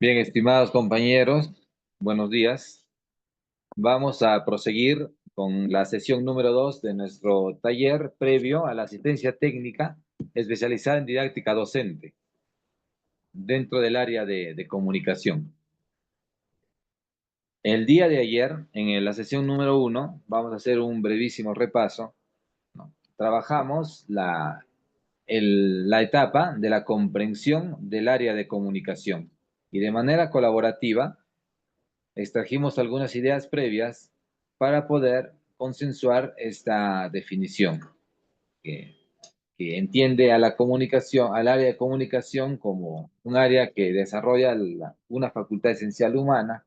Bien, estimados compañeros, buenos días. Vamos a proseguir con la sesión número 2 de nuestro taller previo a la asistencia técnica especializada en didáctica docente dentro del área de comunicación. El día de ayer, en la sesión número 1, vamos a hacer un brevísimo repaso, ¿no? Trabajamos la etapa de la comprensión del área de comunicación y de manera colaborativa extrajimos algunas ideas previas para poder consensuar esta definición, que, que entiende a la comunicación, al área de comunicación como un área que desarrolla una facultad esencial humana,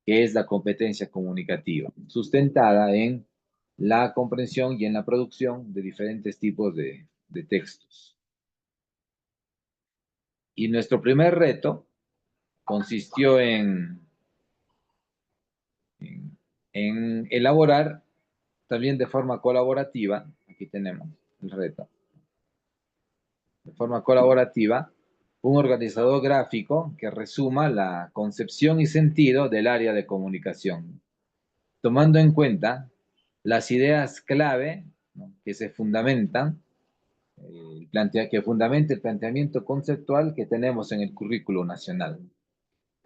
que es la competencia comunicativa, sustentada en la comprensión y en la producción de diferentes tipos de textos. Y nuestro primer reto consistió en elaborar también de forma colaborativa, aquí tenemos el reto, de forma colaborativa, un organizador gráfico que resuma la concepción y sentido del área de comunicación, tomando en cuenta las ideas clave, ¿no?, que se fundamentan, que fundamenta el planteamiento conceptual que tenemos en el currículo nacional.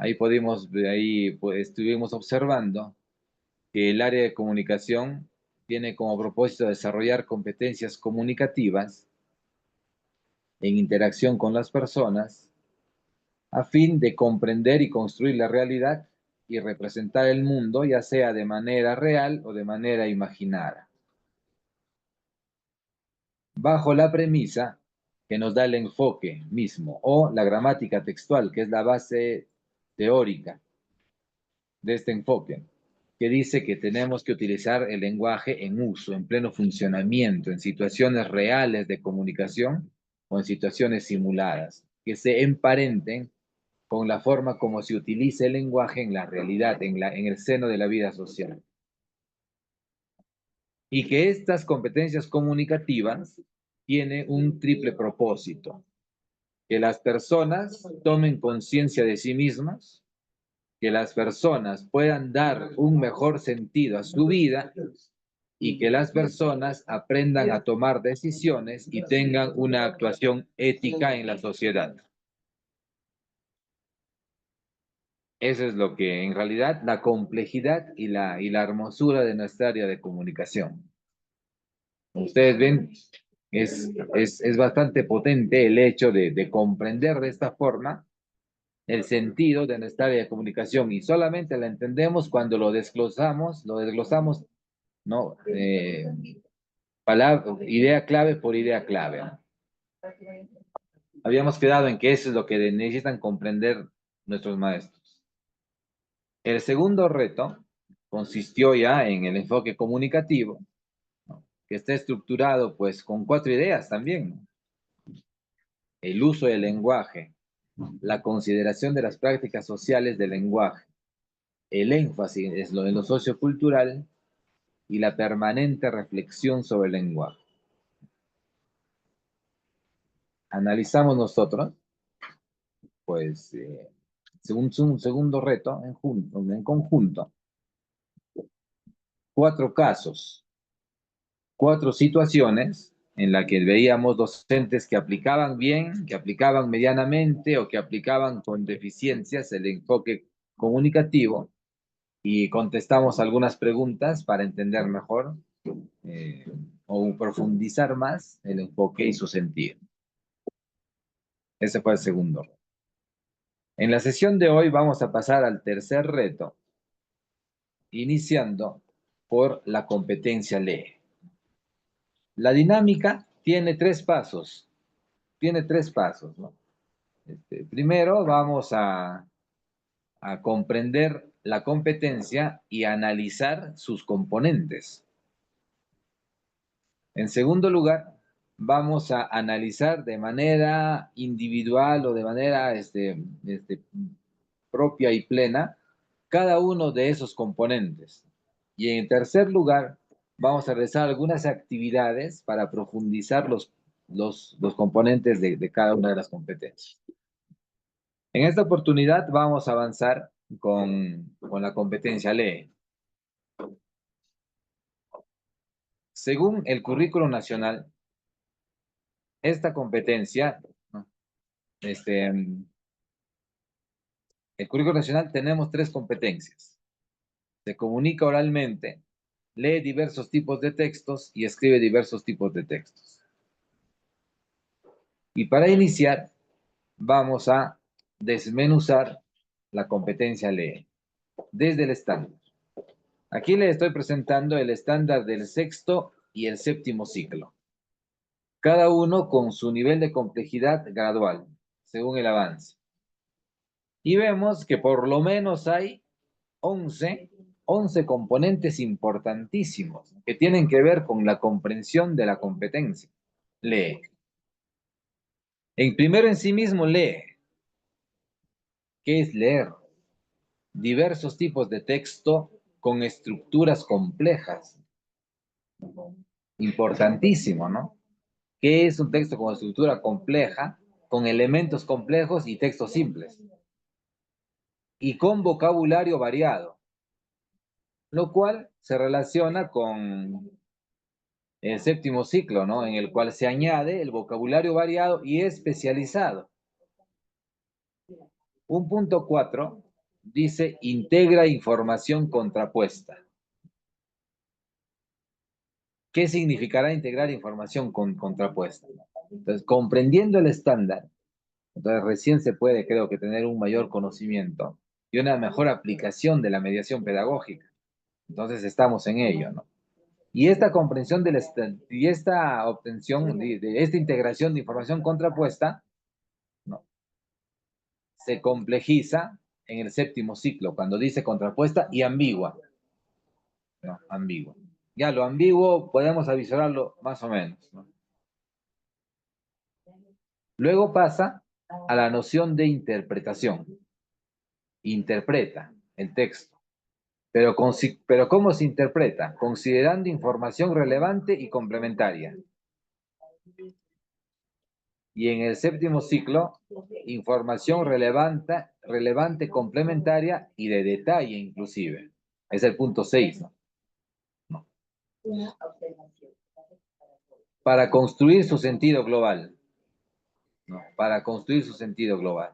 Ahí pues, estuvimos observando que el área de comunicación tiene como propósito desarrollar competencias comunicativas en interacción con las personas a fin de comprender y construir la realidad y representar el mundo, ya sea de manera real o de manera imaginada, bajo la premisa que nos da el enfoque mismo o la gramática textual, que es la base teórica de este enfoque, que dice que tenemos que utilizar el lenguaje en uso, en pleno funcionamiento, en situaciones reales de comunicación o en situaciones simuladas, que se emparenten con la forma como se utiliza el lenguaje en la realidad, en el seno de la vida social. Y que estas competencias comunicativas tienen un triple propósito: que las personas tomen conciencia de sí mismas, que las personas puedan dar un mejor sentido a su vida y que las personas aprendan a tomar decisiones y tengan una actuación ética en la sociedad. Eso es lo que en realidad la complejidad y la hermosura de nuestra área de comunicación. Como ustedes ven, es bastante potente el hecho de comprender de esta forma el sentido de nuestra área de comunicación, y solamente la entendemos cuando lo desglosamos, ¿no? Idea clave por idea clave, ¿no? Habíamos quedado en que eso es lo que necesitan comprender nuestros maestros. El segundo reto consistió ya en el enfoque comunicativo, ¿no?, que está estructurado pues con 4 ideas también, ¿no? El uso del lenguaje, la consideración de las prácticas sociales del lenguaje, el énfasis en lo sociocultural y la permanente reflexión sobre el lenguaje. Analizamos nosotros, pues, según un segundo reto en conjunto, 4 casos, 4 situaciones en las que veíamos docentes que aplicaban bien, que aplicaban medianamente o que aplicaban con deficiencias el enfoque comunicativo, y contestamos algunas preguntas para entender mejor eh, o profundizar más el enfoque y su sentido. Ese fue el segundo reto. En la sesión de hoy vamos a pasar al tercer reto, iniciando por la competencia lee. La dinámica tiene 3 pasos. Tiene 3 pasos, ¿no? Primero vamos a comprender la competencia y analizar sus componentes. En segundo lugar, vamos a analizar de manera individual o de manera propia y plena cada uno de esos componentes. Y en tercer lugar, vamos a realizar algunas actividades para profundizar los componentes de cada una de las competencias. En esta oportunidad vamos a avanzar con la competencia lee. Según el currículo nacional, esta competencia, ¿no? El currículo nacional tenemos 3 competencias. Se comunica oralmente, lee diversos tipos de textos y escribe diversos tipos de textos. Y para iniciar, vamos a desmenuzar la competencia lee desde el estándar. Aquí les estoy presentando el estándar del sexto y el séptimo ciclo, cada uno con su nivel de complejidad gradual, según el avance. Y vemos que por lo menos hay 11 componentes importantísimos que tienen que ver con la comprensión de la competencia. Lee. Primero en sí mismo lee. ¿Qué es leer? Diversos tipos de texto con estructuras complejas. Importantísimo, ¿no? ¿Qué es un texto con estructura compleja, con elementos complejos y textos simples? Y con vocabulario variado, lo cual se relaciona con el séptimo ciclo, ¿no? En el cual se añade el vocabulario variado y especializado. Un punto 4 dice integra información contrapuesta. ¿Qué significará integrar información contrapuesta? Entonces, comprendiendo el estándar, entonces recién se puede, creo que, tener un mayor conocimiento y una mejor aplicación de la mediación pedagógica. Entonces estamos en ello, ¿no? Y esta comprensión y esta obtención de esta integración de información contrapuesta, ¿no? Se complejiza en el séptimo ciclo, cuando dice contrapuesta y ambigua. ¿No? Ambigua. Ya lo ambiguo podemos avisorarlo más o menos, ¿no? Luego pasa a la noción de interpretación. Interpreta el texto. Pero ¿cómo se interpreta? Considerando información relevante y complementaria. Y en el séptimo ciclo, información relevante, complementaria y de detalle inclusive. Es el punto 6, ¿no? No. Para construir su sentido global. ¿No? Para construir su sentido global.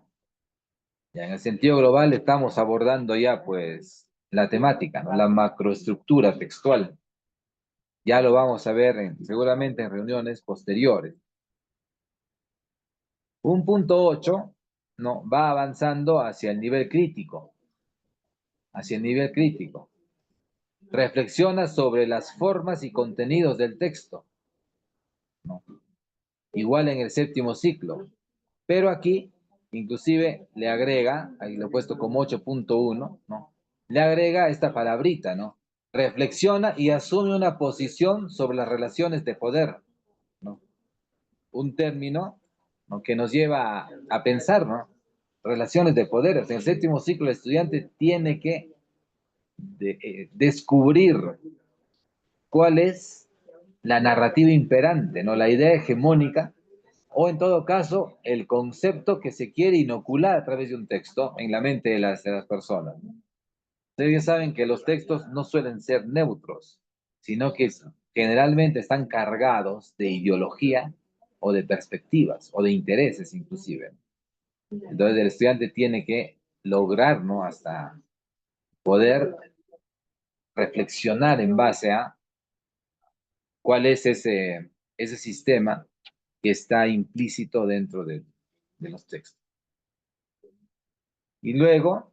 Ya en el sentido global estamos abordando ya, pues, la temática, ¿no? La macroestructura textual. Ya lo vamos a ver seguramente en reuniones posteriores. Un punto 8, ¿no? Va avanzando hacia el nivel crítico. Hacia el nivel crítico. Reflexiona sobre las formas y contenidos del texto, ¿no? Igual en el séptimo ciclo. Pero aquí, inclusive, le agrega, ahí lo he puesto como 8.1, ¿no? Le agrega esta palabrita, ¿no? Reflexiona y asume una posición sobre las relaciones de poder, ¿no? Un término, ¿no? Que nos lleva a pensar, ¿no? Relaciones de poder. En el séptimo ciclo, el estudiante tiene que descubrir cuál es la narrativa imperante, ¿no? La idea hegemónica, o en todo caso, el concepto que se quiere inocular a través de un texto en la mente de las personas. Ustedes ya saben que los textos no suelen ser neutros, sino que generalmente están cargados de ideología o de perspectivas o de intereses inclusive. Entonces el estudiante tiene que lograr, ¿no? Hasta poder reflexionar en base a cuál es ese sistema que está implícito dentro de los textos. Y luego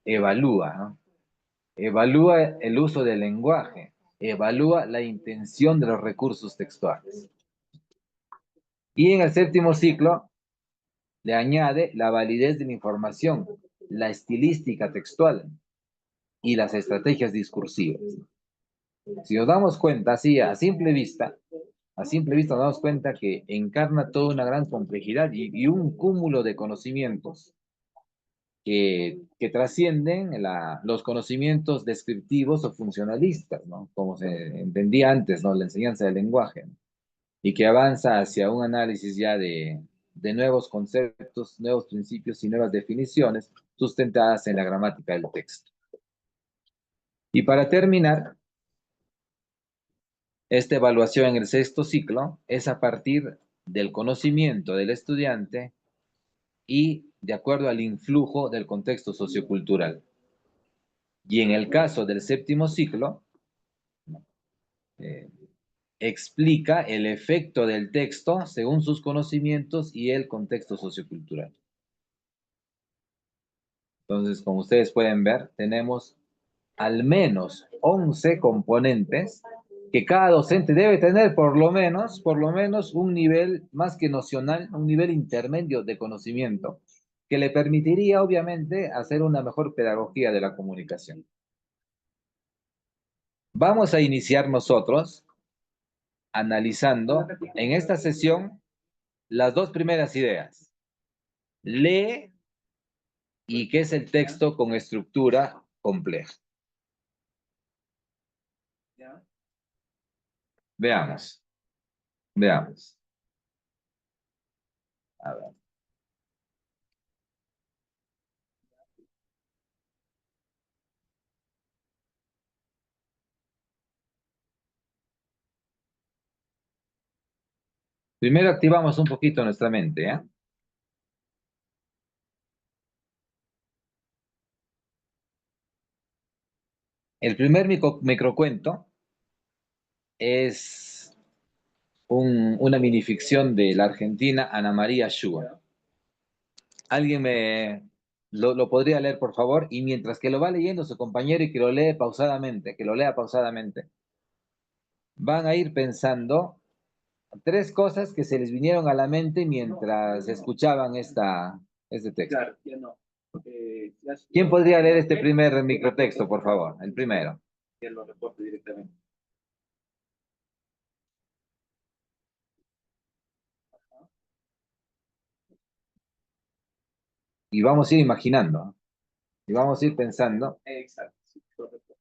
evalúa, ¿no? Evalúa el uso del lenguaje, evalúa la intención de los recursos textuales. Y en el séptimo ciclo le añade la validez de la información, la estilística textual y las estrategias discursivas. Si nos damos cuenta, así a simple vista nos damos cuenta que encarna toda una gran complejidad y un cúmulo de conocimientos que trascienden los conocimientos descriptivos o funcionalistas, ¿no? Como se entendía antes, ¿no? La enseñanza del lenguaje, ¿no? Y que avanza hacia un análisis ya de nuevos conceptos, nuevos principios y nuevas definiciones sustentadas en la gramática del texto. Y para terminar, esta evaluación en el sexto ciclo es a partir del conocimiento del estudiante y de acuerdo al influjo del contexto sociocultural. Y en el caso del séptimo ciclo, explica el efecto del texto según sus conocimientos y el contexto sociocultural. Entonces, como ustedes pueden ver, tenemos al menos 11 componentes que cada docente debe tener por lo menos un nivel más que nocional, un nivel intermedio de conocimiento, que le permitiría, obviamente, hacer una mejor pedagogía de la comunicación. Vamos a iniciar nosotros analizando en esta sesión las dos primeras ideas. Lee y qué es el texto con estructura compleja. Veamos. Veamos. A ver. Primero activamos un poquito nuestra mente, ¿eh? El primer microcuento es una minificción de la argentina Ana María Schua. ¿Alguien lo podría leer, por favor? Y mientras que lo va leyendo su compañero y que lo lee pausadamente, que lo lea pausadamente, van a ir pensando tres cosas que se les vinieron a la mente mientras escuchaban este texto. Claro, ya no. ¿Quién podría leer este primer microtexto, por favor? El primero. Que lo reporte directamente. Y vamos a ir imaginando. Y vamos a ir pensando. Exacto, sí, correcto.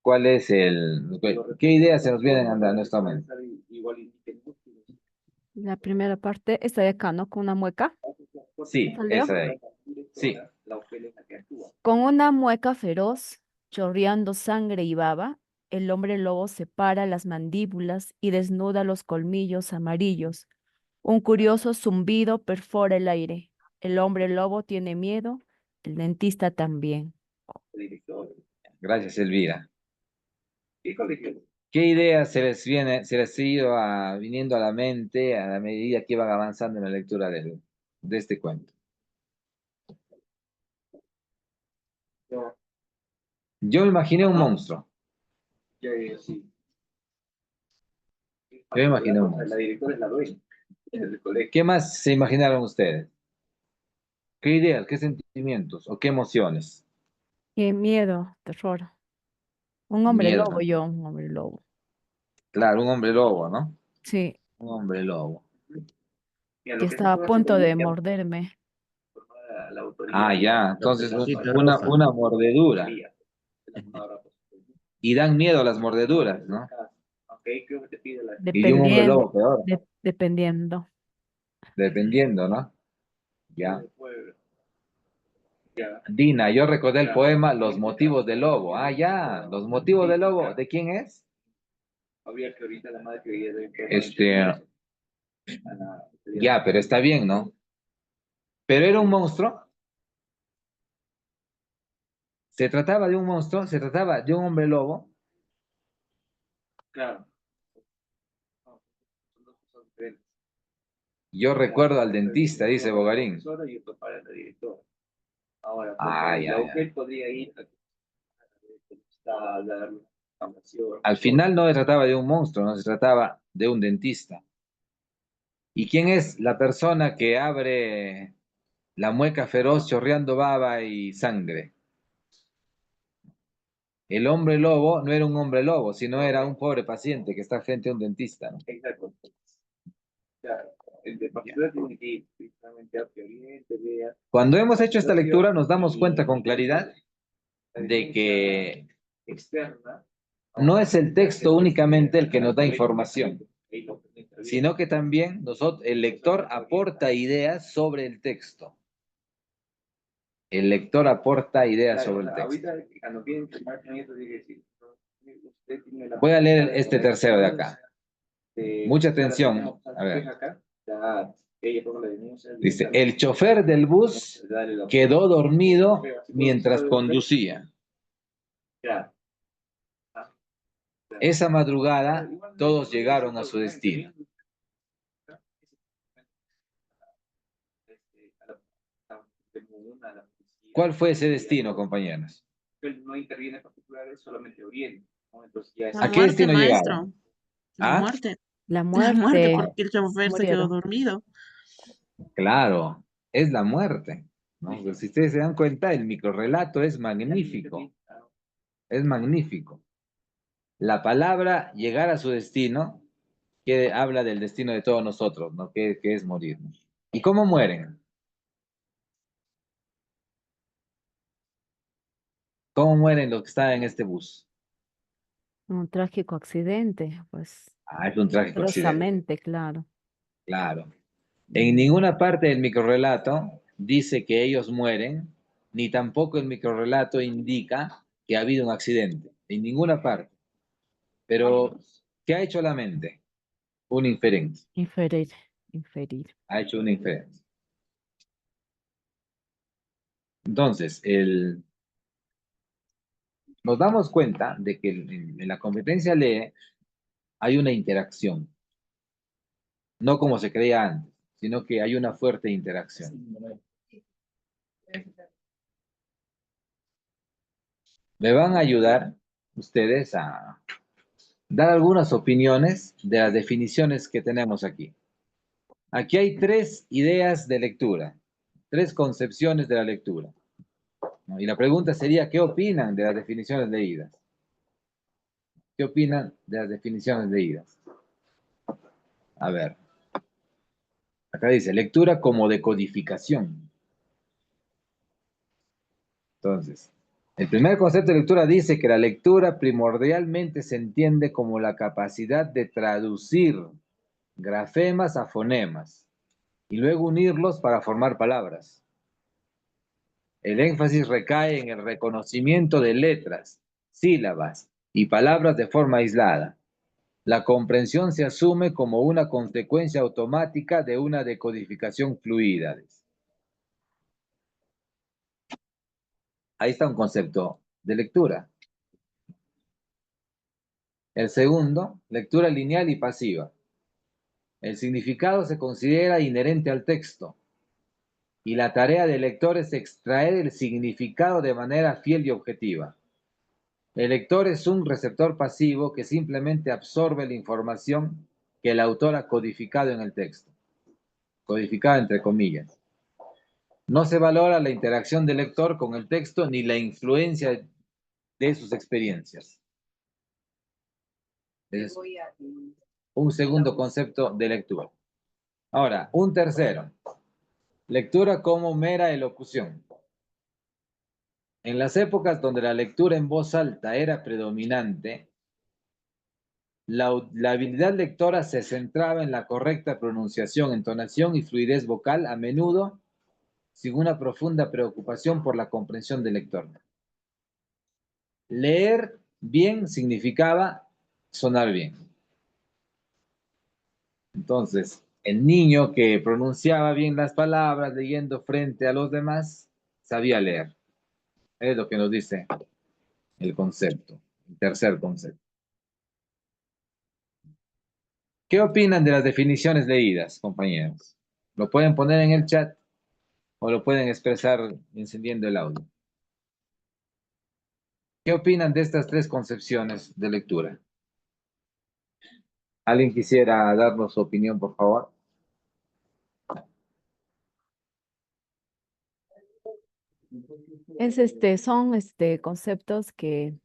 ¿Cuál es qué ideas se nos vienen a nuestra mente? La primera parte está de acá, ¿no? Con una mueca. Sí, ¿Salió? esa de ahí. Sí. Con una mueca feroz, chorreando sangre y baba, el hombre lobo separa las mandíbulas y desnuda los colmillos amarillos. Un curioso zumbido perfora el aire. El hombre lobo tiene miedo, el dentista también. Gracias, Elvira. ¿Qué ideas se les iba viniendo a la mente a la medida que iban avanzando en la lectura de este cuento? Yo me imaginé un monstruo. Sí. Yo me imaginé un La monstruo. directora es la dueña del colegio. ¿Qué más se imaginaron ustedes? ¿Qué ideas, qué sentimientos o qué emociones? Qué miedo, terror. Un hombre Miedo. lobo, yo, un hombre lobo. Claro, un hombre lobo, ¿no? Sí, Un hombre lobo. Mira, que lo que se estaba a puede hacer punto de es llamar morderme. a la autoridad. Ah, ya. Entonces, Cosita una roja. mordedura. Y dan miedo a las mordeduras, ¿no? Ok, creo que te pide la... Y de un hombre Dependiendo, lobo peor, dependiendo. dependiendo, ¿no? Ya. Ya. Dina, yo recordé el poema Los motivos del lobo. Ah, ya. Los motivos del lobo. ¿De quién es? Habría que ahorita la madre que veía de... Ya, pero está bien, ¿no? Pero era un monstruo. Se trataba de un monstruo, se trataba de un hombre lobo. Claro. Yo recuerdo al dentista, dice Bogarín. Y otro para la directora. Ahora, Ah, ya, ya. él podría ir a dar información. Al final no se trataba de un monstruo, no se trataba de un dentista. ¿Y quién es la persona que abre la mueca feroz chorreando baba y sangre? El hombre lobo no era un hombre lobo, sino era un pobre paciente que está frente a un dentista, ¿no? Exacto. Claro. El de particular tiene que ir precisamente a Oriente, vea. Cuando hemos hecho esta lectura nos damos cuenta con claridad de que Externa. no es el texto únicamente el que nos da información, sino que también el lector aporta ideas sobre el texto. El lector aporta ideas sobre el texto. Ahorita, cuando vienen a tomar con esto, dice, sí, usted tiene la Voy a leer posibilidad este tercero de acá. Mucha atención. A ver. acá, ya, ella ponga la denuncia, Dice, el chofer del bus quedó dormido mientras conducía. Ya. Esa madrugada todos llegaron a su destino. ¿Cuál fue ese destino, compañeros? Él no interviene en particulares, solamente orienta, ¿no? Entonces ya es... La ¿A qué muerte, destino maestro. llegaron? La ¿Ah? muerte. La La muerte, muerte, porque el chofer se quedó murieron. dormido. Claro, es la muerte, ¿no? Pues si ustedes se dan cuenta, el microrrelato es magnífico. Es magnífico. La palabra llegar a su destino, que habla del destino de todos nosotros, ¿no? Que es morir, ¿no? ¿Y cómo mueren? ¿Cómo mueren los que están en este bus? Un trágico accidente, pues, Ah, es un trágico accidente. dolorosamente, claro. Claro. En ninguna parte del microrrelato dice que ellos mueren, ni tampoco el microrrelato indica que ha habido un accidente. En ninguna parte. Pero, ¿qué ha hecho la mente? Una inferencia. Inferir, inferir. Ha hecho una inferencia. Entonces, nos damos cuenta de que en la competencia lee hay una interacción. No como se creía antes, sino que hay una fuerte interacción. Me van a ayudar ustedes a dar algunas opiniones de las definiciones que tenemos aquí. Aquí hay 3 ideas de lectura, 3 concepciones de la lectura, ¿no? Y la pregunta sería, ¿qué opinan de las definiciones leídas? ¿Qué opinan de las definiciones leídas? A ver, acá dice, lectura como decodificación. Entonces, el primer concepto de lectura dice que la lectura primordialmente se entiende como la capacidad de traducir grafemas a fonemas y luego unirlos para formar palabras. El énfasis recae en el reconocimiento de letras, sílabas y palabras de forma aislada. La comprensión se asume como una consecuencia automática de una decodificación fluida. Ahí está un concepto de lectura. El segundo, lectura lineal y pasiva. El significado se considera inherente al texto y la tarea del lector es extraer el significado de manera fiel y objetiva. El lector es un receptor pasivo que simplemente absorbe la información que el autor ha codificado en el texto. Codificado entre comillas. No se valora la interacción del lector con el texto ni la influencia de sus experiencias. Es un segundo concepto de lectura. Ahora, un tercero. Lectura como mera elocución. En las épocas donde la lectura en voz alta era predominante, la habilidad lectora se centraba en la correcta pronunciación, entonación y fluidez vocal, a menudo sin una profunda preocupación por la comprensión del lector. Leer bien significaba sonar bien. Entonces, el niño que pronunciaba bien las palabras leyendo frente a los demás, sabía leer. Es lo que nos dice el concepto, el tercer concepto. ¿Qué opinan de las definiciones leídas, compañeros? Lo pueden poner en el chat o lo pueden expresar encendiendo el audio. ¿Qué opinan de estas 3 concepciones de lectura? ¿Alguien quisiera darnos su opinión, por favor? Son conceptos que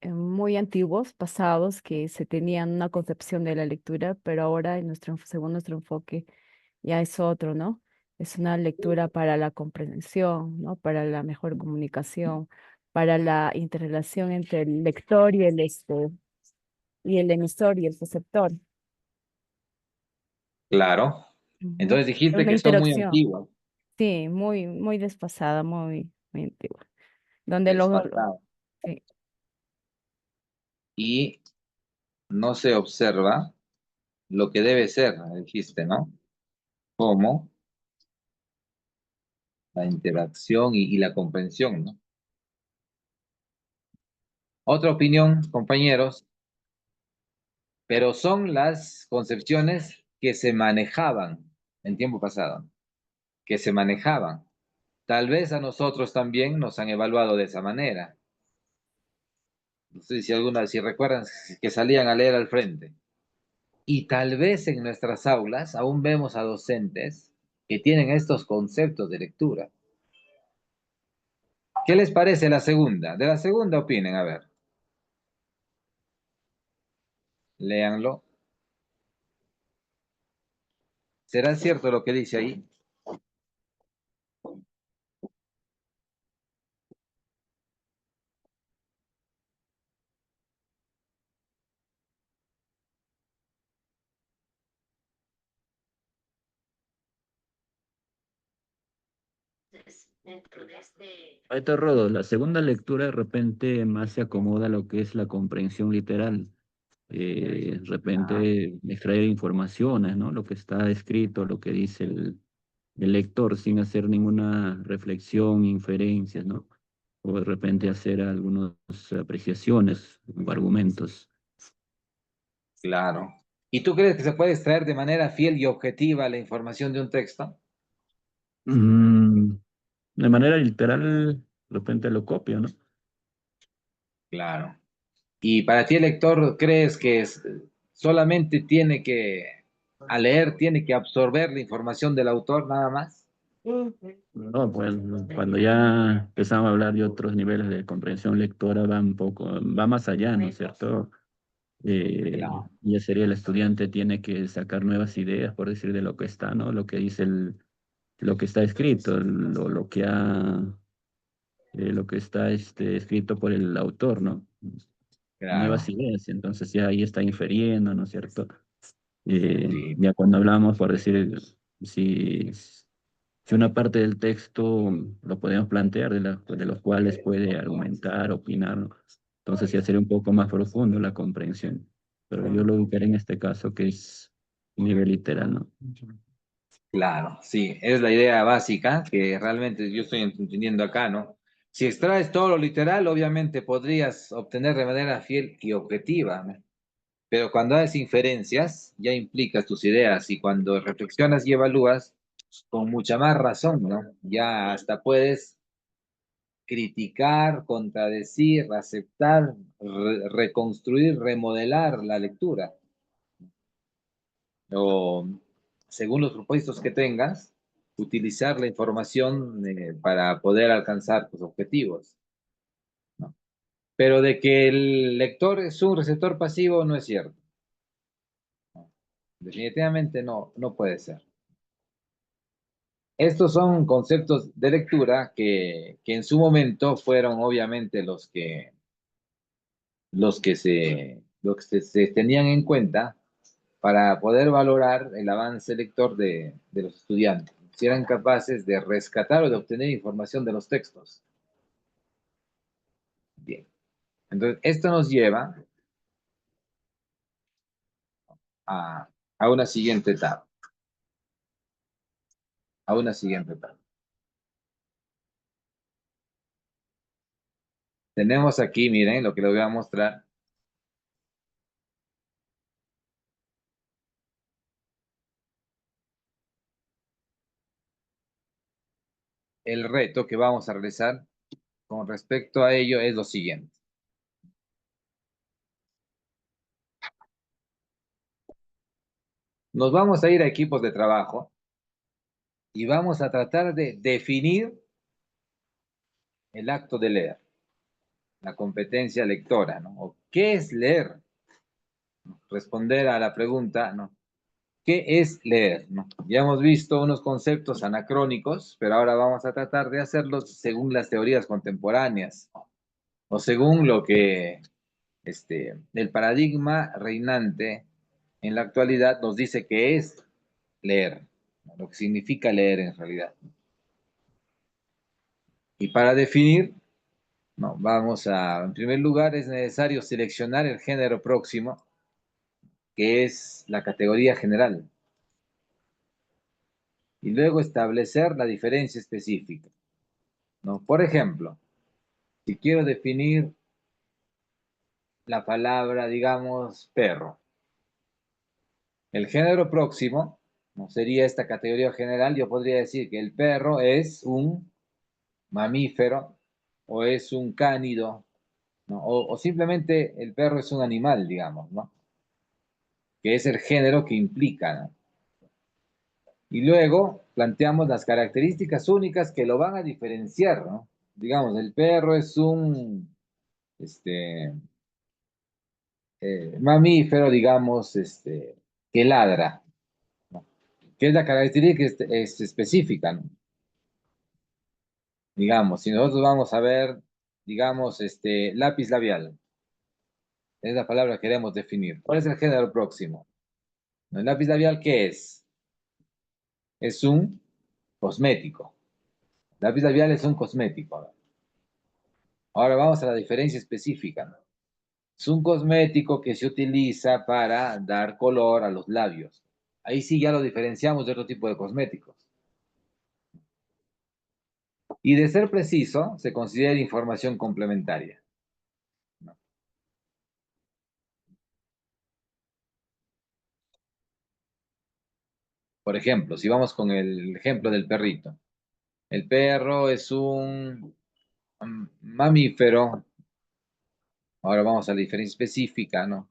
muy antiguos, pasados, que se tenían una concepción de la lectura, pero ahora según nuestro enfoque ya es otro, ¿no? Es una lectura para la comprensión, ¿no? Para la mejor comunicación, para la interrelación entre el lector y y el emisor y el receptor. Claro. Ujú. Entonces Es dijiste una que son muy interacción, antiguas, sí, muy desfasada, muy antigua. Donde desfasadas, sí, y no se observa lo que debe ser, dijiste, ¿no? Como la interacción y la comprensión, ¿no? Otra opinión, compañeros, pero son las concepciones que se manejaban en tiempo pasado, que se manejaban. Tal vez a nosotros también nos han evaluado de esa manera. No sé si recuerdan que salían a leer al frente. Y tal vez en nuestras aulas aún vemos a docentes que tienen estos conceptos de lectura. ¿Qué les parece la segunda? De la segunda opinen, a ver. Léanlo. ¿Será cierto lo que dice ahí? Ahí está Rodo, la segunda lectura de repente más se acomoda a lo que es la comprensión literal. De Ah, repente extraer informaciones, ¿no? Lo que está escrito, lo que dice el lector sin hacer ninguna reflexión, inferencias, ¿no? O de repente hacer algunas apreciaciones o argumentos. claro. ¿Y tú crees que se puede extraer de manera fiel y objetiva la información de un texto? Mm, de manera literal, de repente lo copio, ¿no? Claro. ¿Y para ti el lector crees que solamente tiene que, al leer, tiene que absorber la información del autor nada más? No, pues cuando ya empezamos a hablar de otros niveles de comprensión lectora, va un poco, va más allá, ¿no es cierto? Claro, Ya sería el estudiante tiene que sacar nuevas ideas, por decir, de lo que está, ¿no? Lo que dice lo que está escrito, lo que está escrito por el autor, ¿no? Nuevas claro. ideas, entonces ya ahí está infiriendo, ¿no es cierto? Sí, Ya cuando hablamos, por decir, si, si una parte del texto lo podemos plantear, de los cuales puede argumentar, opinar, ¿no? Entonces ya sería un poco más profundo la comprensión. Pero yo lo ubicaré en este caso que es nivel literal, ¿no? claro, sí, es la idea básica que realmente yo estoy entendiendo acá, ¿no? Si extraes todo lo literal, obviamente podrías obtener de manera fiel y objetiva, ¿no? Pero cuando haces inferencias, ya implicas tus ideas y cuando reflexionas y evalúas, con mucha más razón, ¿no? Ya hasta puedes criticar, contradecir, aceptar, reconstruir, remodelar la lectura. O según los propósitos que tengas, utilizar la información para poder alcanzar tus objetivos, ¿no? Pero de que el lector es un receptor pasivo no es cierto. Definitivamente no, no puede ser. Estos son conceptos de lectura que en su momento fueron obviamente los que se tenían en cuenta para poder valorar el avance lector de los estudiantes, si eran capaces de rescatar o de obtener información de los textos. Bien, entonces esto nos lleva a, a una siguiente etapa, a una siguiente etapa. Tenemos aquí, miren, lo que les voy a mostrar, el reto que vamos a realizar con respecto a ello es lo siguiente. Nos vamos a ir a equipos de trabajo y vamos a tratar de definir el acto de leer, la competencia lectora, ¿no? ¿O qué es leer? Responder a la pregunta, ¿no? ¿Qué es leer? ¿No? Ya hemos visto unos conceptos anacrónicos, pero ahora vamos a tratar de hacerlos según las teorías contemporáneas o según lo que el paradigma reinante en la actualidad nos dice que es leer, ¿no? Lo que significa leer en realidad. Y para definir, no, en primer lugar, es necesario seleccionar el género próximo, que es la categoría general, y luego establecer la diferencia específica, ¿no? Por ejemplo, si quiero definir la palabra, digamos, perro, el género próximo, ¿no? Sería esta categoría general, yo podría decir que el perro es un mamífero o es un cánido, ¿no? O simplemente el perro es un animal, digamos, ¿no? Que es el género que implica, ¿no? Y luego planteamos las características únicas que lo van a diferenciar, ¿no? Digamos, el perro es un mamífero, digamos, que ladra, ¿no? Que es la característica es específica, ¿no? Digamos, si nosotros vamos a ver, digamos, lápiz labial, es la palabra que queremos definir. ¿Cuál es el género próximo? ¿El lápiz labial qué es? Es un cosmético. El lápiz labial es un cosmético, ¿no? Ahora vamos a la diferencia específica, ¿no? Es un cosmético que se utiliza para dar color a los labios. Ahí sí ya lo diferenciamos de otro tipo de cosméticos. Y de ser preciso, se considera información complementaria, ¿no? Por ejemplo, si vamos con el ejemplo del perrito. El perro es un mamífero. Ahora vamos a la diferencia específica, ¿no?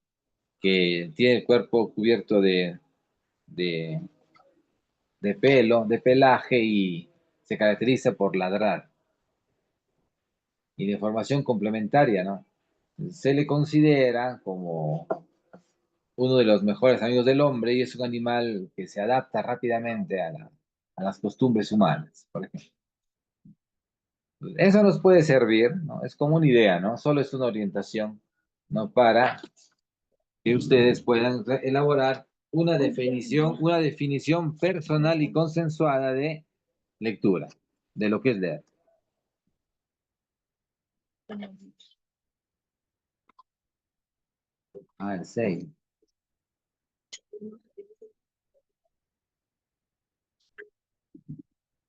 Que tiene el cuerpo cubierto de, de pelo, de pelaje y se caracteriza por ladrar. Y de formación complementaria, ¿no? Se le considera como uno de los mejores amigos del hombre y es un animal que se adapta rápidamente a las costumbres humanas, por ejemplo. Eso nos puede servir, ¿no? Es como una idea, ¿no? Solo es una orientación, ¿no? Para que ustedes puedan elaborar una definición personal y consensuada de lectura, de lo que es leer. Ah, el 6.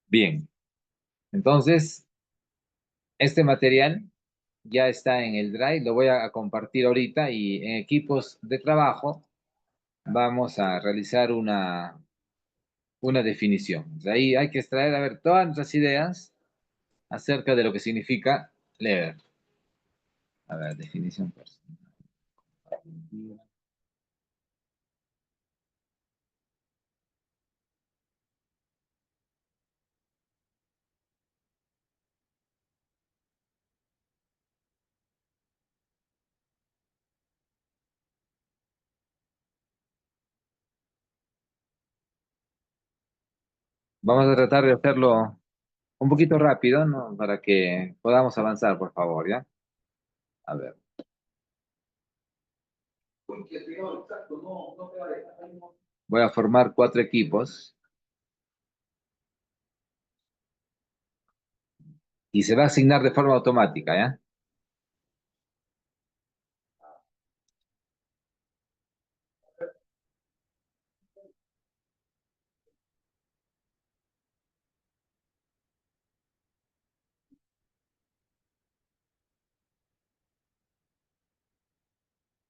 Bien, entonces, este material ya está en el Drive, lo voy a compartir ahorita y en equipos de trabajo vamos a realizar una definición. De ahí hay que extraer, a ver, todas nuestras ideas acerca de lo que significa leer. A ver, definición personal. Vamos a tratar de hacerlo un poquito rápido, ¿no? Para que podamos avanzar, por favor, ¿ya? A ver. Voy a formar 4 equipos y se va a asignar de forma automática, ¿ya?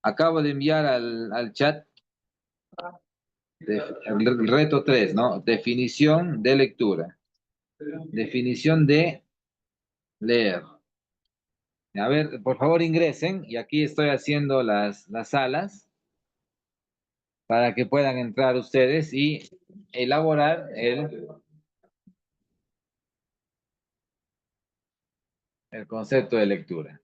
Acabo de enviar al chat el reto 3, ¿no? Definición de lectura. Definición de leer. A ver, por favor ingresen y aquí estoy haciendo las salas para que puedan entrar ustedes y elaborar el concepto de lectura.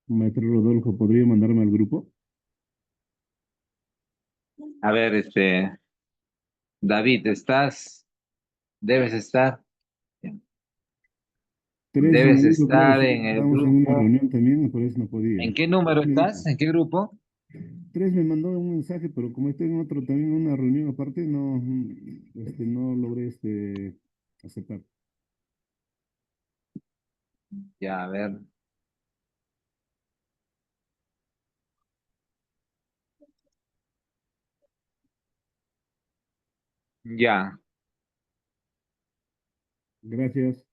Maestro Rodolfo, ¿podría mandarme al grupo? A ver, David, debes estar, Tres se me debes dijo, pero estar sí, en el estábamos en una grupo. reunión también, y por eso no podía. ¿En qué número Me dijo. estás? ¿En qué grupo? Tres me mandó un mensaje, pero como estoy en otro también, en una reunión aparte, no, no logré aceptar. Ya, a ver. Ya. Gracias.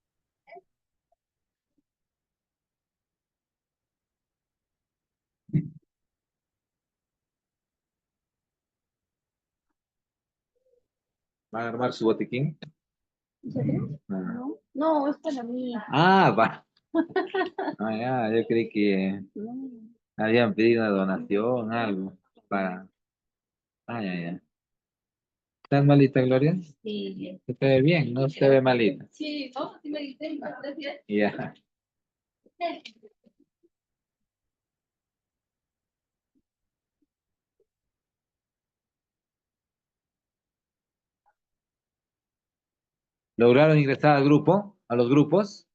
¿Van a armar su botiquín? Ah, No, no, es para mí. Va. Ah, ya, yo creí que No. habían pedido una donación, algo, para... Ah, ya, ya. ¿Estás malita, Gloria? Sí. ¿Se te ve bien? ¿No se te ve malita? Sí, no, sí me dice, gracias. Ya. ¿Lograron ingresar al grupo? ¿A los grupos?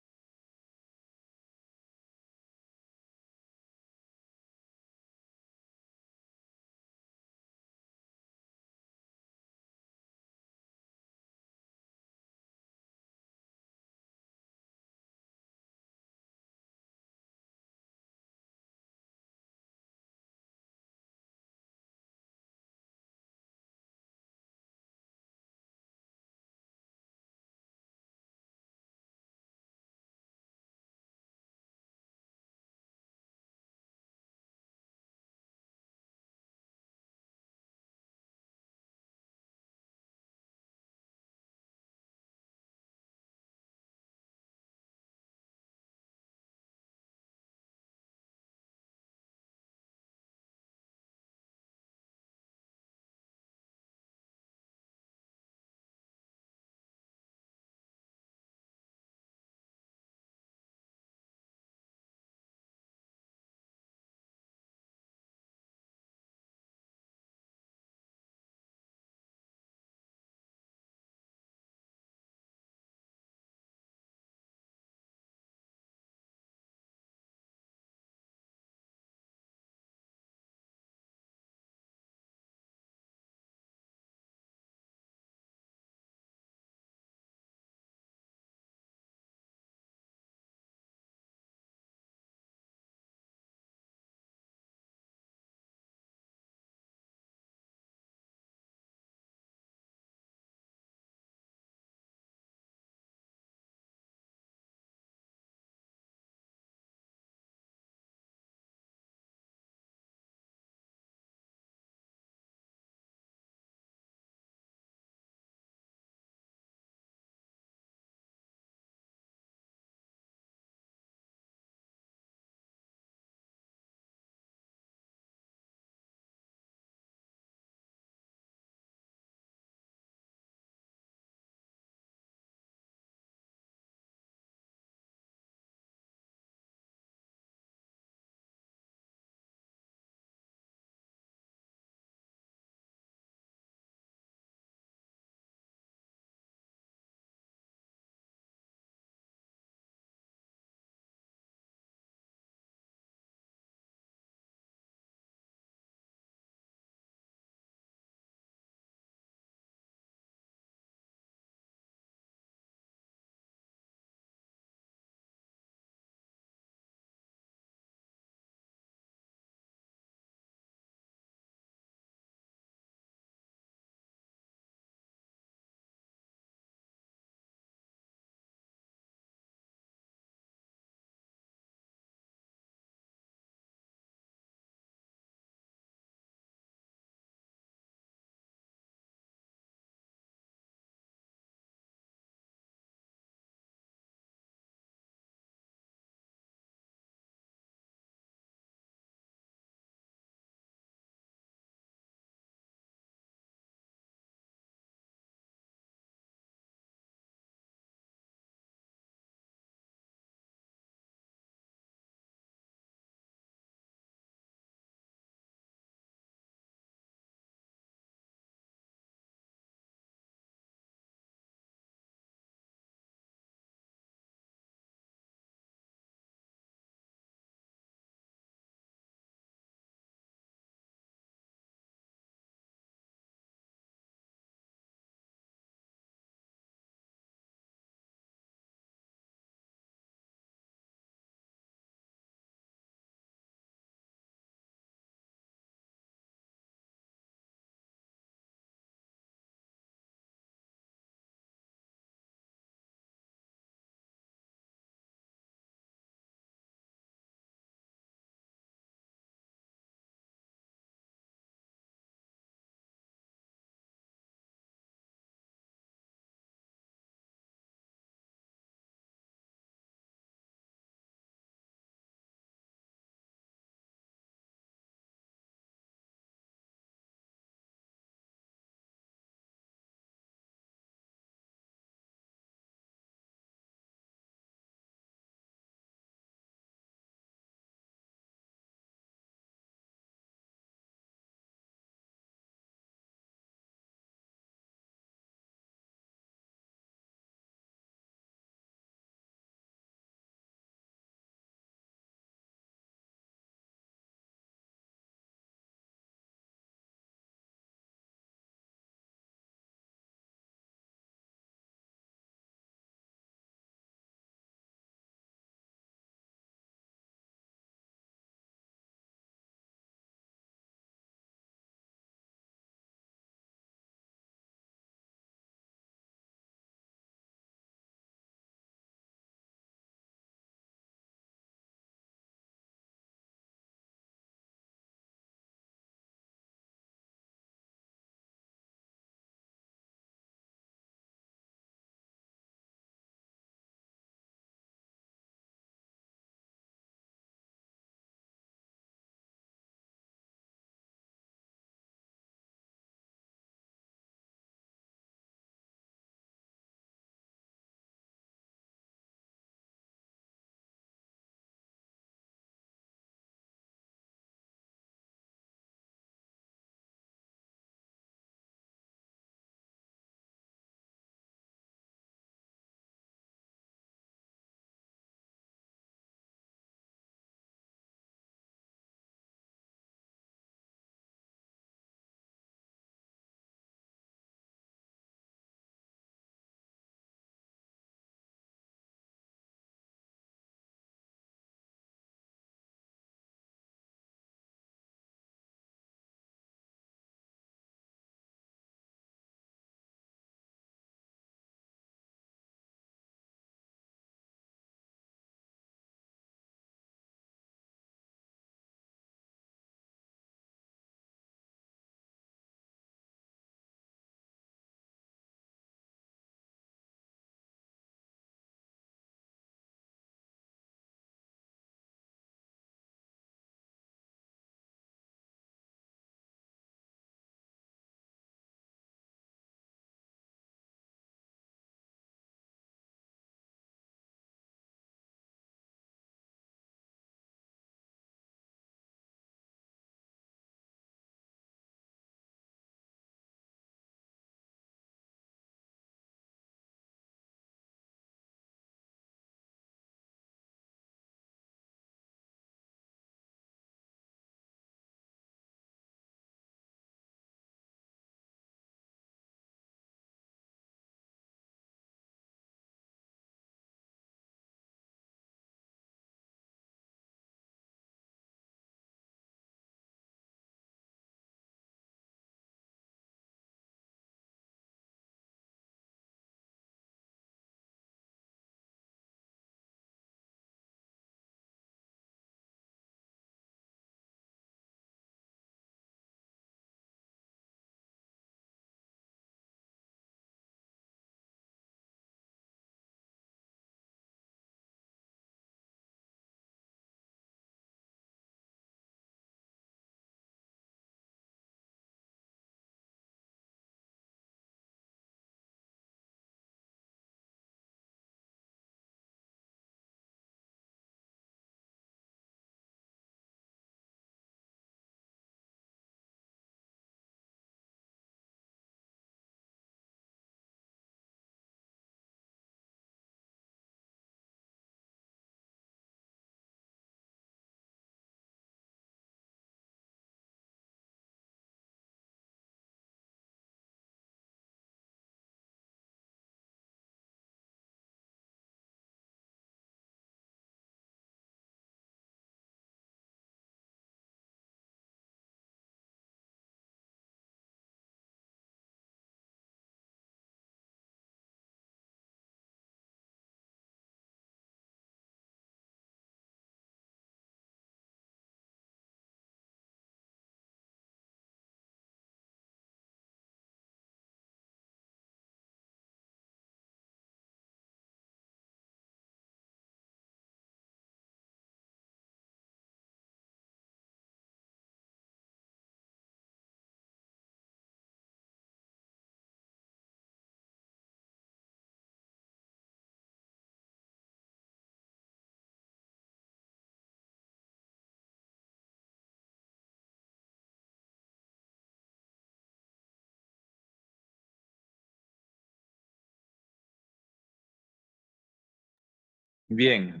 Bien.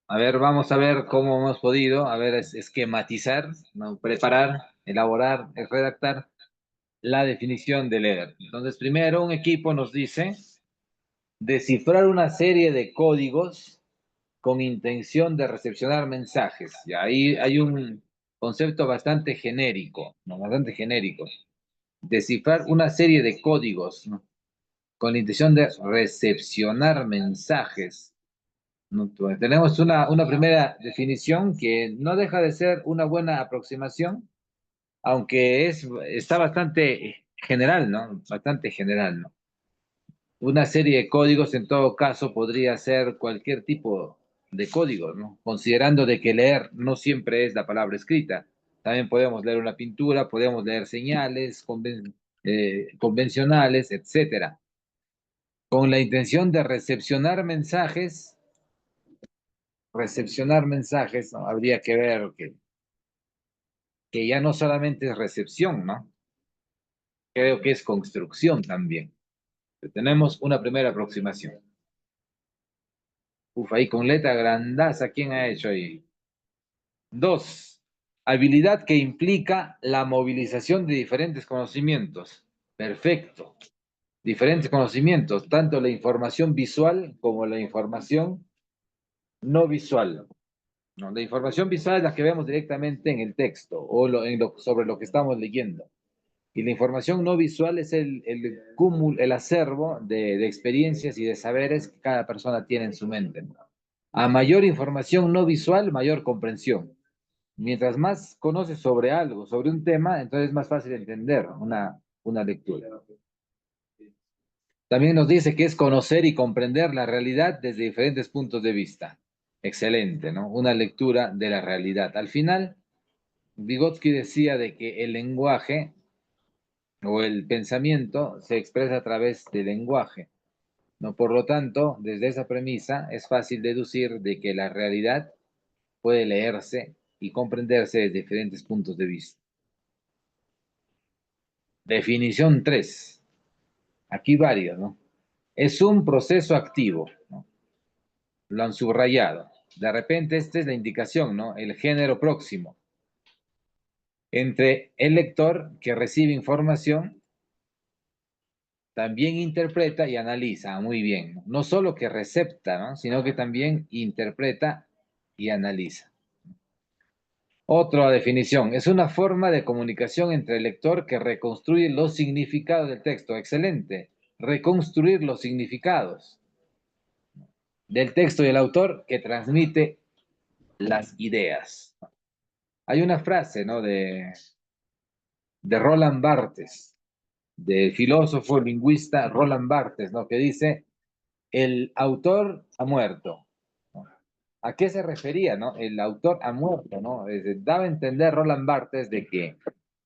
A ver, vamos a ver cómo hemos podido, a ver, esquematizar, ¿no? Preparar, elaborar, redactar la definición de leer. Entonces, primero un equipo nos dice descifrar una serie de códigos con intención de recepcionar mensajes. Y ahí hay un concepto bastante genérico, ¿no? Bastante genérico. Descifrar una serie de códigos, ¿no? Con la intención de recepcionar mensajes. ¿No? Pues, tenemos una primera definición que no deja de ser una buena aproximación, aunque está bastante general, ¿no? Bastante general, ¿no? Una serie de códigos en todo caso podría ser cualquier tipo de código, ¿no? Considerando de que leer no siempre es la palabra escrita. También podemos leer una pintura, podemos leer señales convencionales, etcétera. Con la intención de recepcionar mensajes, ¿no? Habría que ver que ya no solamente es recepción, ¿no? Creo que es construcción también. Tenemos una primera aproximación. Uf, ahí con letra grandaza, ¿quién ha hecho ahí? Dos, habilidad que implica la movilización de diferentes conocimientos. Perfecto. Diferentes conocimientos, tanto la información visual como la información no visual. ¿No? La información visual es la que vemos directamente en el texto o sobre lo que estamos leyendo. Y la información no visual es el cúmulo, el acervo de experiencias y de saberes que cada persona tiene en su mente. A mayor información no visual, mayor comprensión. Mientras más conoces sobre algo, sobre un tema, entonces es más fácil entender una lectura. También nos dice que es conocer y comprender la realidad desde diferentes puntos de vista. Excelente, ¿no? Una lectura de la realidad. Al final, Vygotsky decía de que el lenguaje o el pensamiento se expresa a través del lenguaje, ¿no? Por lo tanto, desde esa premisa es fácil deducir de que la realidad puede leerse y comprenderse desde diferentes puntos de vista. Definición 3. Aquí varios, ¿no? Es un proceso activo, ¿no? Lo han subrayado. De repente, esta es la indicación, ¿no? El género próximo entre el lector que recibe información, también interpreta y analiza muy bien. No solo que recepta, ¿no? Sino que también interpreta y analiza. Otra definición, es una forma de comunicación entre el lector que reconstruye los significados del texto. Excelente. Reconstruir los significados del texto y el autor que transmite las ideas. Hay una frase, ¿no? de Roland Barthes, del filósofo lingüista Roland Barthes, ¿no? Que dice, el autor ha muerto. ¿A qué se refería, no? El autor ha muerto, ¿no? Daba a entender Roland Barthes de que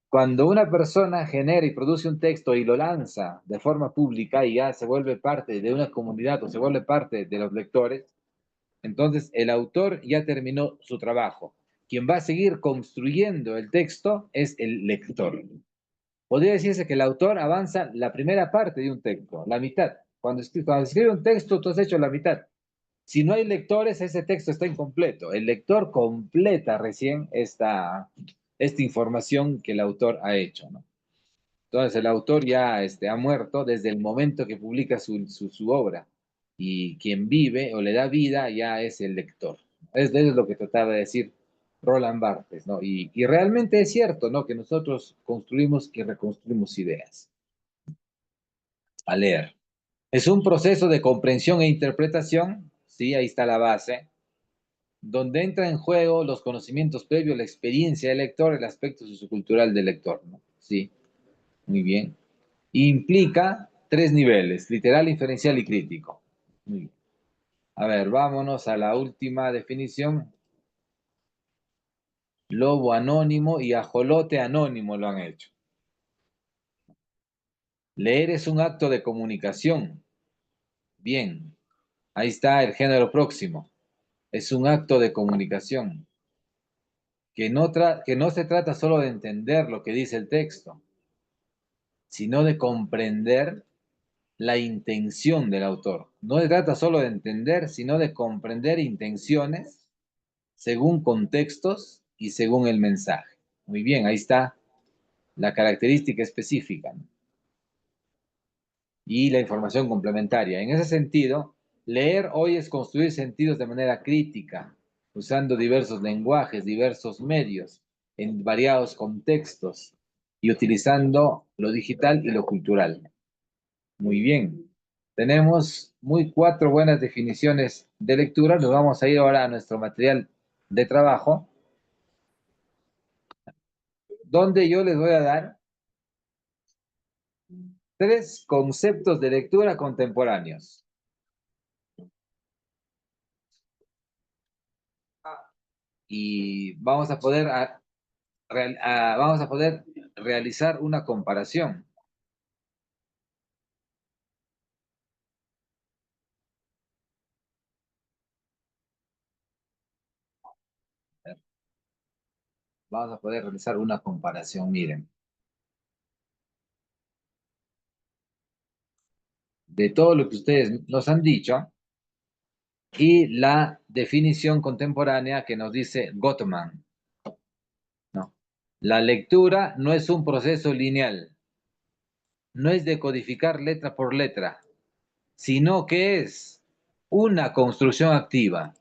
cuando una persona genera y produce un texto y lo lanza de forma pública y ya se vuelve parte de una comunidad o se vuelve parte de los lectores, entonces el autor ya terminó su trabajo. Quien va a seguir construyendo el texto es el lector. Podría decirse que el autor avanza la primera parte de un texto, la mitad. Cuando escribe un texto, tú has hecho la mitad. Si no hay lectores, ese texto está incompleto. El lector completa recién esta información que el autor ha hecho, ¿no? Entonces, el autor ya ha muerto desde el momento que publica su obra. Y quien vive o le da vida ya es el lector. Eso es lo que trataba de decir Roland Barthes, ¿no? Y realmente es cierto, ¿no? Que nosotros construimos y reconstruimos ideas. A leer. Es un proceso de comprensión e interpretación, sí, ahí está la base, donde entra en juego los conocimientos previos, la experiencia del lector, el aspecto sociocultural del lector, ¿no? Sí, muy bien. Implica 3 niveles, literal, inferencial y crítico. Muy bien. A ver, vámonos a la última definición. Lobo anónimo y ajolote anónimo lo han hecho. Leer es un acto de comunicación. Bien, ahí está el género próximo. Es un acto de comunicación. Que no se trata solo de entender lo que dice el texto, sino de comprender la intención del autor. No se trata solo de entender, sino de comprender intenciones según contextos y según el mensaje. Muy bien, ahí está la característica específica, ¿no? Y la información complementaria. En ese sentido, leer hoy es construir sentidos de manera crítica, usando diversos lenguajes, diversos medios, en variados contextos y utilizando lo digital y lo cultural. Muy bien. Tenemos cuatro buenas definiciones de lectura. Nos vamos a ir ahora a nuestro material de trabajo, donde yo les voy a dar 3 conceptos de lectura contemporáneos. Y vamos a poder, vamos a poder realizar una comparación. Vamos a poder realizar una comparación, miren. De todo lo que ustedes nos han dicho y la definición contemporánea que nos dice Gottman. ¿No? La lectura no es un proceso lineal, no es decodificar letra por letra, sino que es una construcción activa.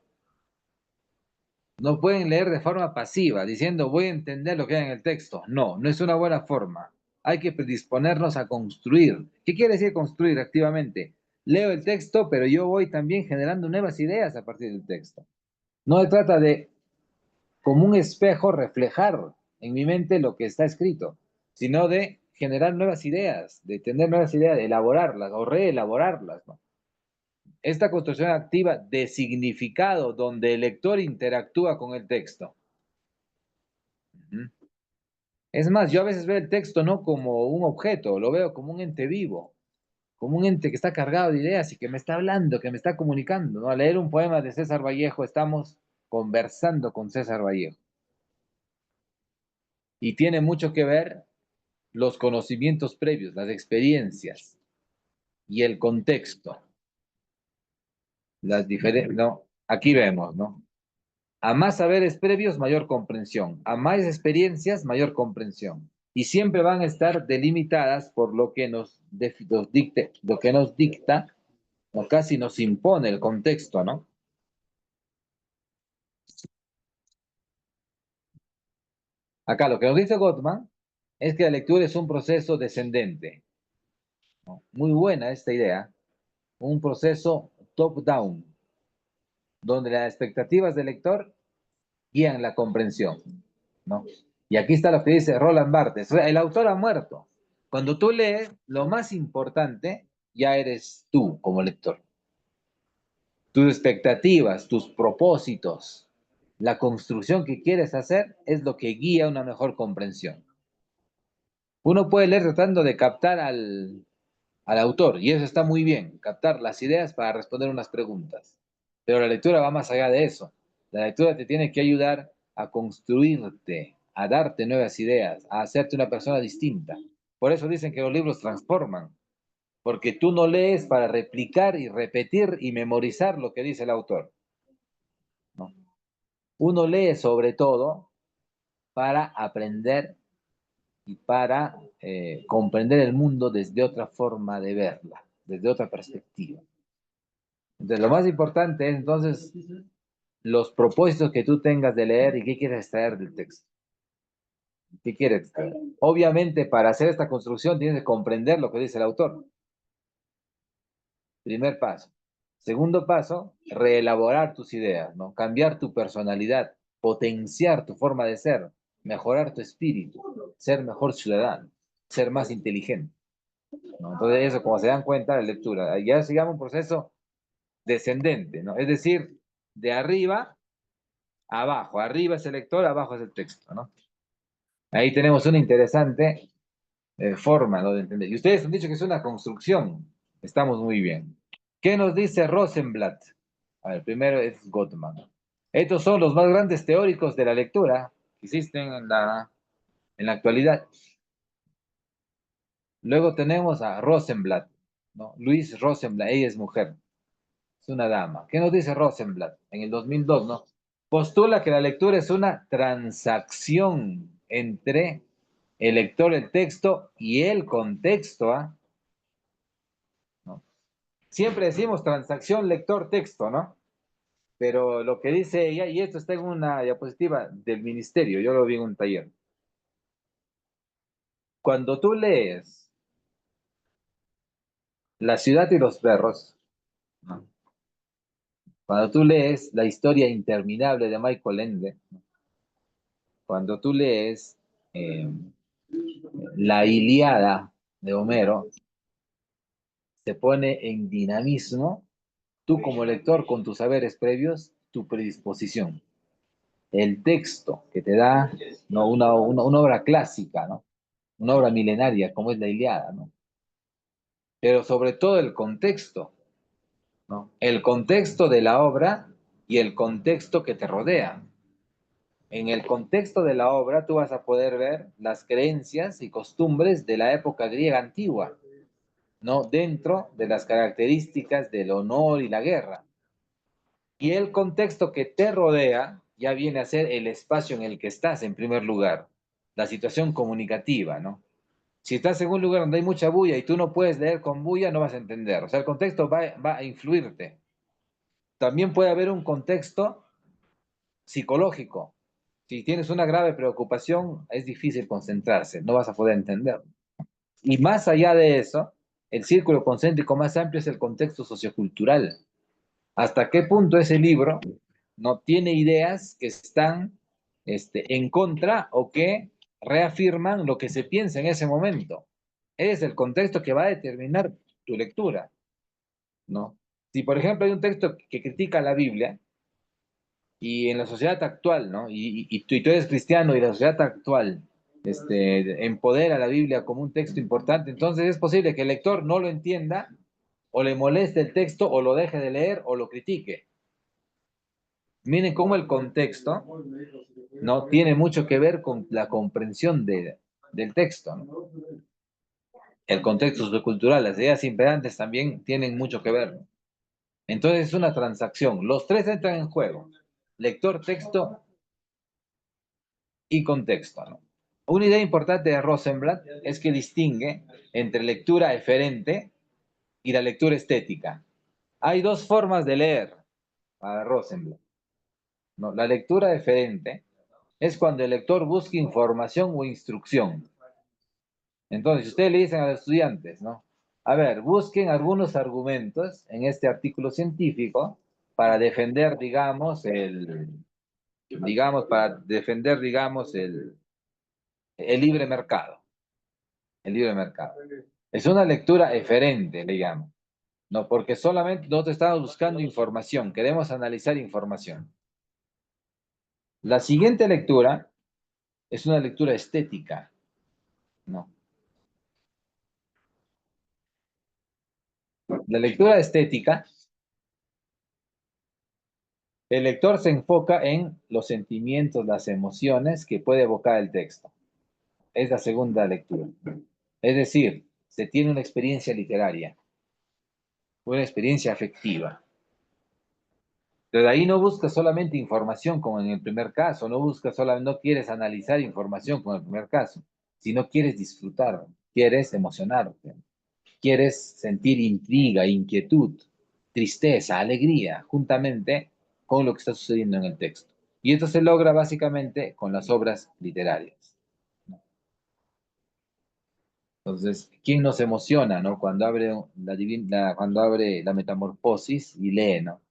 No pueden leer de forma pasiva, diciendo voy a entender lo que hay en el texto. No, no es una buena forma. Hay que predisponernos a construir. ¿Qué quiere decir construir activamente? Leo el texto, pero yo voy también generando nuevas ideas a partir del texto. No se trata de, como un espejo, reflejar en mi mente lo que está escrito, sino de generar nuevas ideas, de tener nuevas ideas, de elaborarlas o reelaborarlas, ¿no? Esta construcción activa de significado donde el lector interactúa con el texto. Es más, yo a veces veo el texto no como un objeto, lo veo como un ente vivo, como un ente que está cargado de ideas y que me está hablando, que me está comunicando, ¿no? Al leer un poema de César Vallejo estamos conversando con César Vallejo. Y tiene mucho que ver los conocimientos previos, las experiencias y el contexto. Las diferentes, ¿no? Aquí vemos, ¿no? A más saberes previos, mayor comprensión. A más experiencias, mayor comprensión. Y siempre van a estar delimitadas por lo que nos dicte, lo que nos dicta, o casi nos impone el contexto, ¿no? Acá lo que nos dice Gottman es que la lectura es un proceso descendente, ¿no? Muy buena esta idea. Un proceso top-down, donde las expectativas del lector guían la comprensión, ¿no? Y aquí está lo que dice Roland Barthes. El autor ha muerto. Cuando tú lees, lo más importante ya eres tú como lector. Tus expectativas, tus propósitos, la construcción que quieres hacer es lo que guía una mejor comprensión. Uno puede leer tratando de captar al autor, y eso está muy bien, captar las ideas para responder unas preguntas. Pero la lectura va más allá de eso. La lectura te tiene que ayudar a construirte, a darte nuevas ideas, a hacerte una persona distinta. Por eso dicen que los libros transforman, porque tú no lees para replicar y repetir y memorizar lo que dice el autor, ¿no? Uno lee sobre todo para aprender y para comprender el mundo desde otra forma de verla, desde otra perspectiva. Entonces, lo más importante es entonces los propósitos que tú tengas de leer y qué quieres extraer del texto. ¿Qué quieres extraer? Obviamente, para hacer esta construcción tienes que comprender lo que dice el autor. Primer paso. Segundo paso, reelaborar tus ideas, ¿no? Cambiar tu personalidad, potenciar tu forma de ser, mejorar tu espíritu, ser mejor ciudadano, ser más inteligente, ¿no? Entonces, eso, como se dan cuenta, la lectura ya se llama un proceso descendente, ¿no? Es decir, de arriba a abajo. Arriba es el lector, abajo es el texto, ¿no? Ahí tenemos una interesante forma, ¿no?, de entender. Y ustedes han dicho que es una construcción. Estamos muy bien. ¿Qué nos dice Rosenblatt? A ver, primero es Gottman. Estos son los más grandes teóricos de la lectura que existen en la actualidad. Luego tenemos a Rosenblatt. ¿no? Louise Rosenblatt, ella es mujer, es una dama. ¿Qué nos dice Rosenblatt en el 2002, no? Postula que la lectura es una transacción entre el lector, el texto y el contexto, ¿ah? ¿No? Siempre decimos transacción lector-texto, ¿no? Pero lo que dice ella, y esto está en una diapositiva del ministerio, yo lo vi en un taller. Cuando tú lees La ciudad y los perros, ¿no? Cuando tú lees La historia interminable de Michael Ende, ¿no? Cuando tú lees eh, La Ilíada de Homero, se pone en dinamismo, tú como lector con tus saberes previos, tu predisposición. El texto que te da, ¿no? Una obra clásica, ¿no? Una obra milenaria como es la Ilíada, ¿no? Pero sobre todo el contexto, ¿no? El contexto de la obra y el contexto que te rodea. En el contexto de la obra tú vas a poder ver las creencias y costumbres de la época griega antigua, ¿no? Dentro de las características del honor y la guerra. Y el contexto que te rodea ya viene a ser el espacio en el que estás en primer lugar, la situación comunicativa, ¿no? Si estás en un lugar donde hay mucha bulla y tú no puedes leer con bulla, no vas a entender. O sea, el contexto va a influirte. También puede haber un contexto psicológico. Si tienes una grave preocupación, es difícil concentrarse, no vas a poder entender. Y más allá de eso, el círculo concéntrico más amplio es el contexto sociocultural. ¿Hasta qué punto ese libro no tiene ideas que están en contra o que reafirman lo que se piensa en ese momento? Es el contexto que va a determinar tu lectura, ¿no? Si, por ejemplo, hay un texto que critica la Biblia, y en la sociedad actual, ¿no? Y tú eres cristiano y la sociedad actual empodera la Biblia como un texto importante, entonces es posible que el lector no lo entienda, o le moleste el texto, o lo deje de leer, o lo critique. Miren cómo el contexto no tiene mucho que ver con la comprensión del texto, ¿no? El contexto sociocultural, las ideas imperantes también tienen mucho que ver. Entonces es una transacción. Los tres entran en juego: lector, texto y contexto, ¿no? Una idea importante de Rosenblatt es que distingue entre lectura eferente y la lectura estética. Hay dos formas de leer para Rosenblatt, ¿no? La lectura eferente es cuando el lector busca información o instrucción. Entonces, si ustedes le dicen a los estudiantes, ¿no? A ver, busquen algunos argumentos en este artículo científico para defender, digamos, el libre mercado. El libre mercado. Es una lectura eferente, le llamo. No, porque solamente nosotros estamos buscando información, queremos analizar información. La siguiente lectura es una lectura estética, ¿no? La lectura estética, el lector se enfoca en los sentimientos, las emociones que puede evocar el texto. Es la segunda lectura. Es decir, se tiene una experiencia literaria, una experiencia afectiva. Pero ahí no buscas solamente información como en el primer caso, no quieres analizar información como en el primer caso, sino quieres disfrutar, quieres emocionarte, quieres sentir intriga, inquietud, tristeza, alegría, juntamente con lo que está sucediendo en el texto. Y esto se logra básicamente con las obras literarias. Entonces, ¿quién nos emociona, no? Cuando cuando abre la Metamorfosis y lee, ¿no?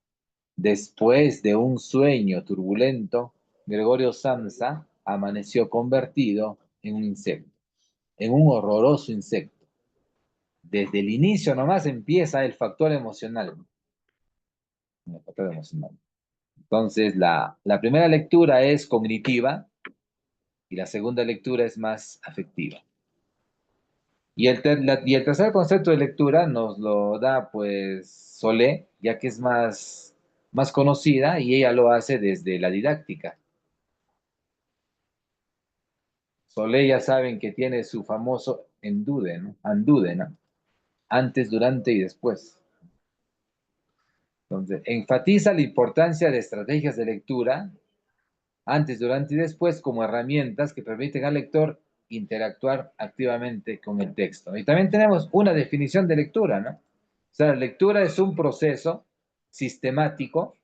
Después de un sueño turbulento, Gregorio Samsa amaneció convertido en un insecto, en un horroroso insecto. Desde el inicio nomás empieza el factor emocional. El factor emocional. Entonces, la primera lectura es cognitiva y la segunda lectura es más afectiva. Y el tercer concepto de lectura nos lo da, pues, Solé, ya que es más conocida, y ella lo hace desde la didáctica. Solé, ya saben que tiene su famoso Andude, ¿no? Antes, durante y después. Entonces, enfatiza la importancia de estrategias de lectura antes, durante y después como herramientas que permiten al lector interactuar activamente con el texto. Y también tenemos una definición de lectura, ¿no? O sea, la lectura es un proceso sistemático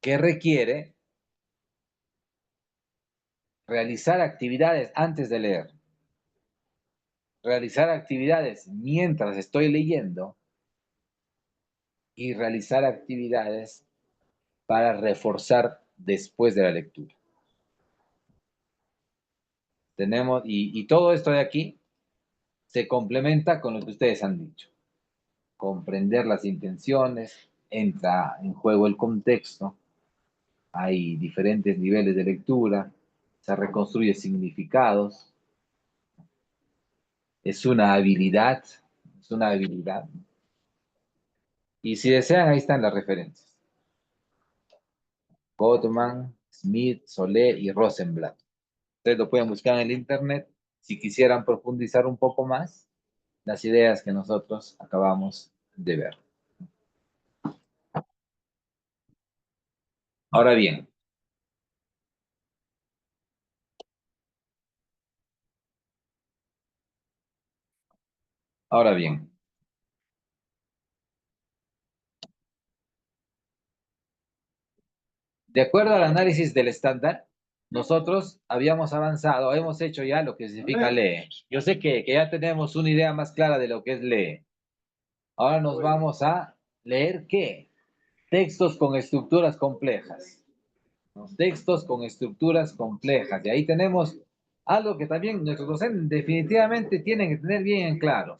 que requiere realizar actividades antes de leer, realizar actividades mientras estoy leyendo y realizar actividades para reforzar después de la lectura. Tenemos, y todo esto de aquí se complementa con lo que ustedes han dicho. Comprender las intenciones, entra en juego el contexto, hay diferentes niveles de lectura, se reconstruye significados, es una habilidad, es una habilidad. Y si desean, ahí están las referencias. Gottman, Smith, Solé y Rosenblatt. Ustedes lo pueden buscar en el internet si quisieran profundizar un poco más las ideas que nosotros acabamos de ver. Ahora bien, ahora bien, de acuerdo al análisis del estándar, nosotros habíamos avanzado, hemos hecho ya lo que significa lee. Yo sé que ya tenemos una idea más clara de lo que es lee. Ahora nos vamos a leer ¿qué? Textos con estructuras complejas. Los textos con estructuras complejas. Y ahí tenemos algo que también nuestros docentes definitivamente tienen que tener bien en claro.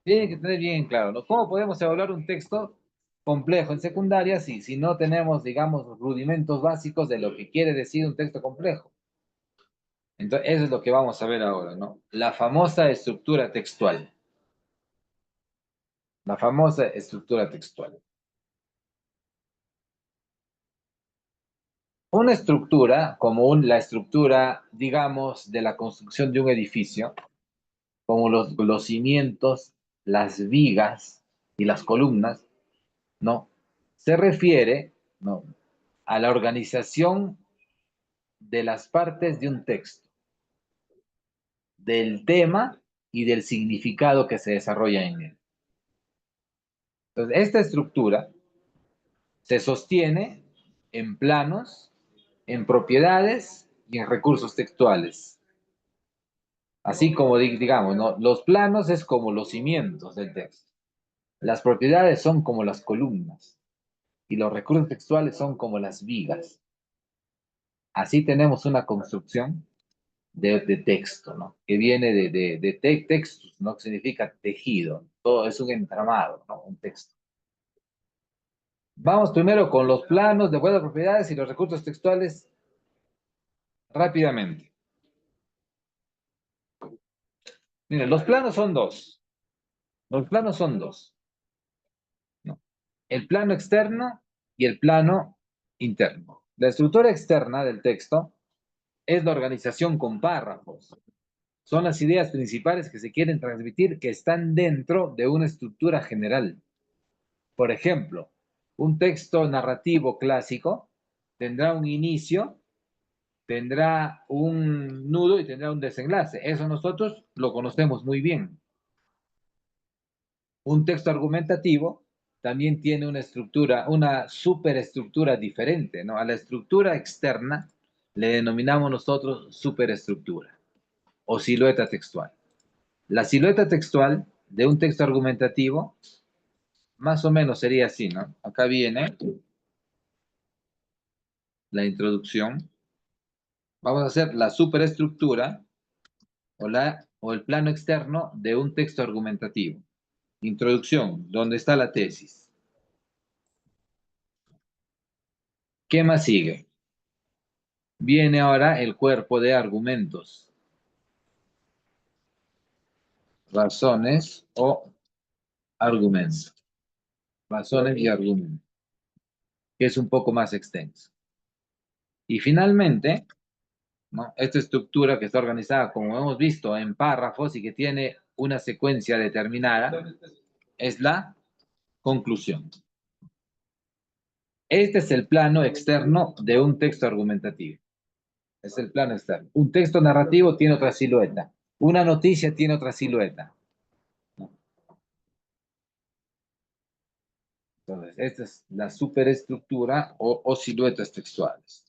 Tienen que tener bien en claro, ¿no? ¿Cómo podemos evaluar un texto complejo en secundaria si no tenemos, digamos, rudimentos básicos de lo que quiere decir un texto complejo? Entonces, eso es lo que vamos a ver ahora, ¿no? La famosa estructura textual. La famosa estructura textual. Una estructura, como la estructura, digamos, de la construcción de un edificio, como los cimientos, las vigas y las columnas, ¿no? Se refiere, ¿no? A la organización de las partes de un texto, del tema y del significado que se desarrolla en él. Entonces, esta estructura se sostiene en planos, en propiedades y en recursos textuales. Así como digamos, ¿no? Los planos es como los cimientos del texto. Las propiedades son como las columnas y los recursos textuales son como las vigas. Así tenemos una construcción de texto, ¿no? Que viene de textos, ¿no? Que significa tejido. Todo es un entramado, ¿no? Un texto. Vamos primero con los planos de acuerdo a propiedades y los recursos textuales rápidamente. Miren, los planos son dos. Los planos son dos, ¿no? El plano externo y el plano interno. La estructura externa del texto es la organización con párrafos. Son las ideas principales que se quieren transmitir que están dentro de una estructura general. Por ejemplo, un texto narrativo clásico tendrá un inicio, tendrá un nudo y tendrá un desenlace. Eso nosotros lo conocemos muy bien. Un texto argumentativo también tiene una estructura, una superestructura diferente, ¿no? A la estructura externa le denominamos nosotros superestructura o silueta textual. La silueta textual de un texto argumentativo más o menos sería así, ¿no? Acá viene la introducción. Vamos a hacer la superestructura o el plano externo de un texto argumentativo. Introducción, ¿dónde está la tesis? ¿Qué más sigue? Viene ahora el cuerpo de argumentos, razones o argumentos. Razones y argumentos, que es un poco más extenso. Y finalmente, ¿no? Esta estructura que está organizada, como hemos visto, en párrafos y que tiene una secuencia determinada, es la conclusión. Este es el plano externo de un texto argumentativo. Es el plano externo. Un texto narrativo tiene otra silueta. Una noticia tiene otra silueta. Entonces, esta es la superestructura o siluetas textuales.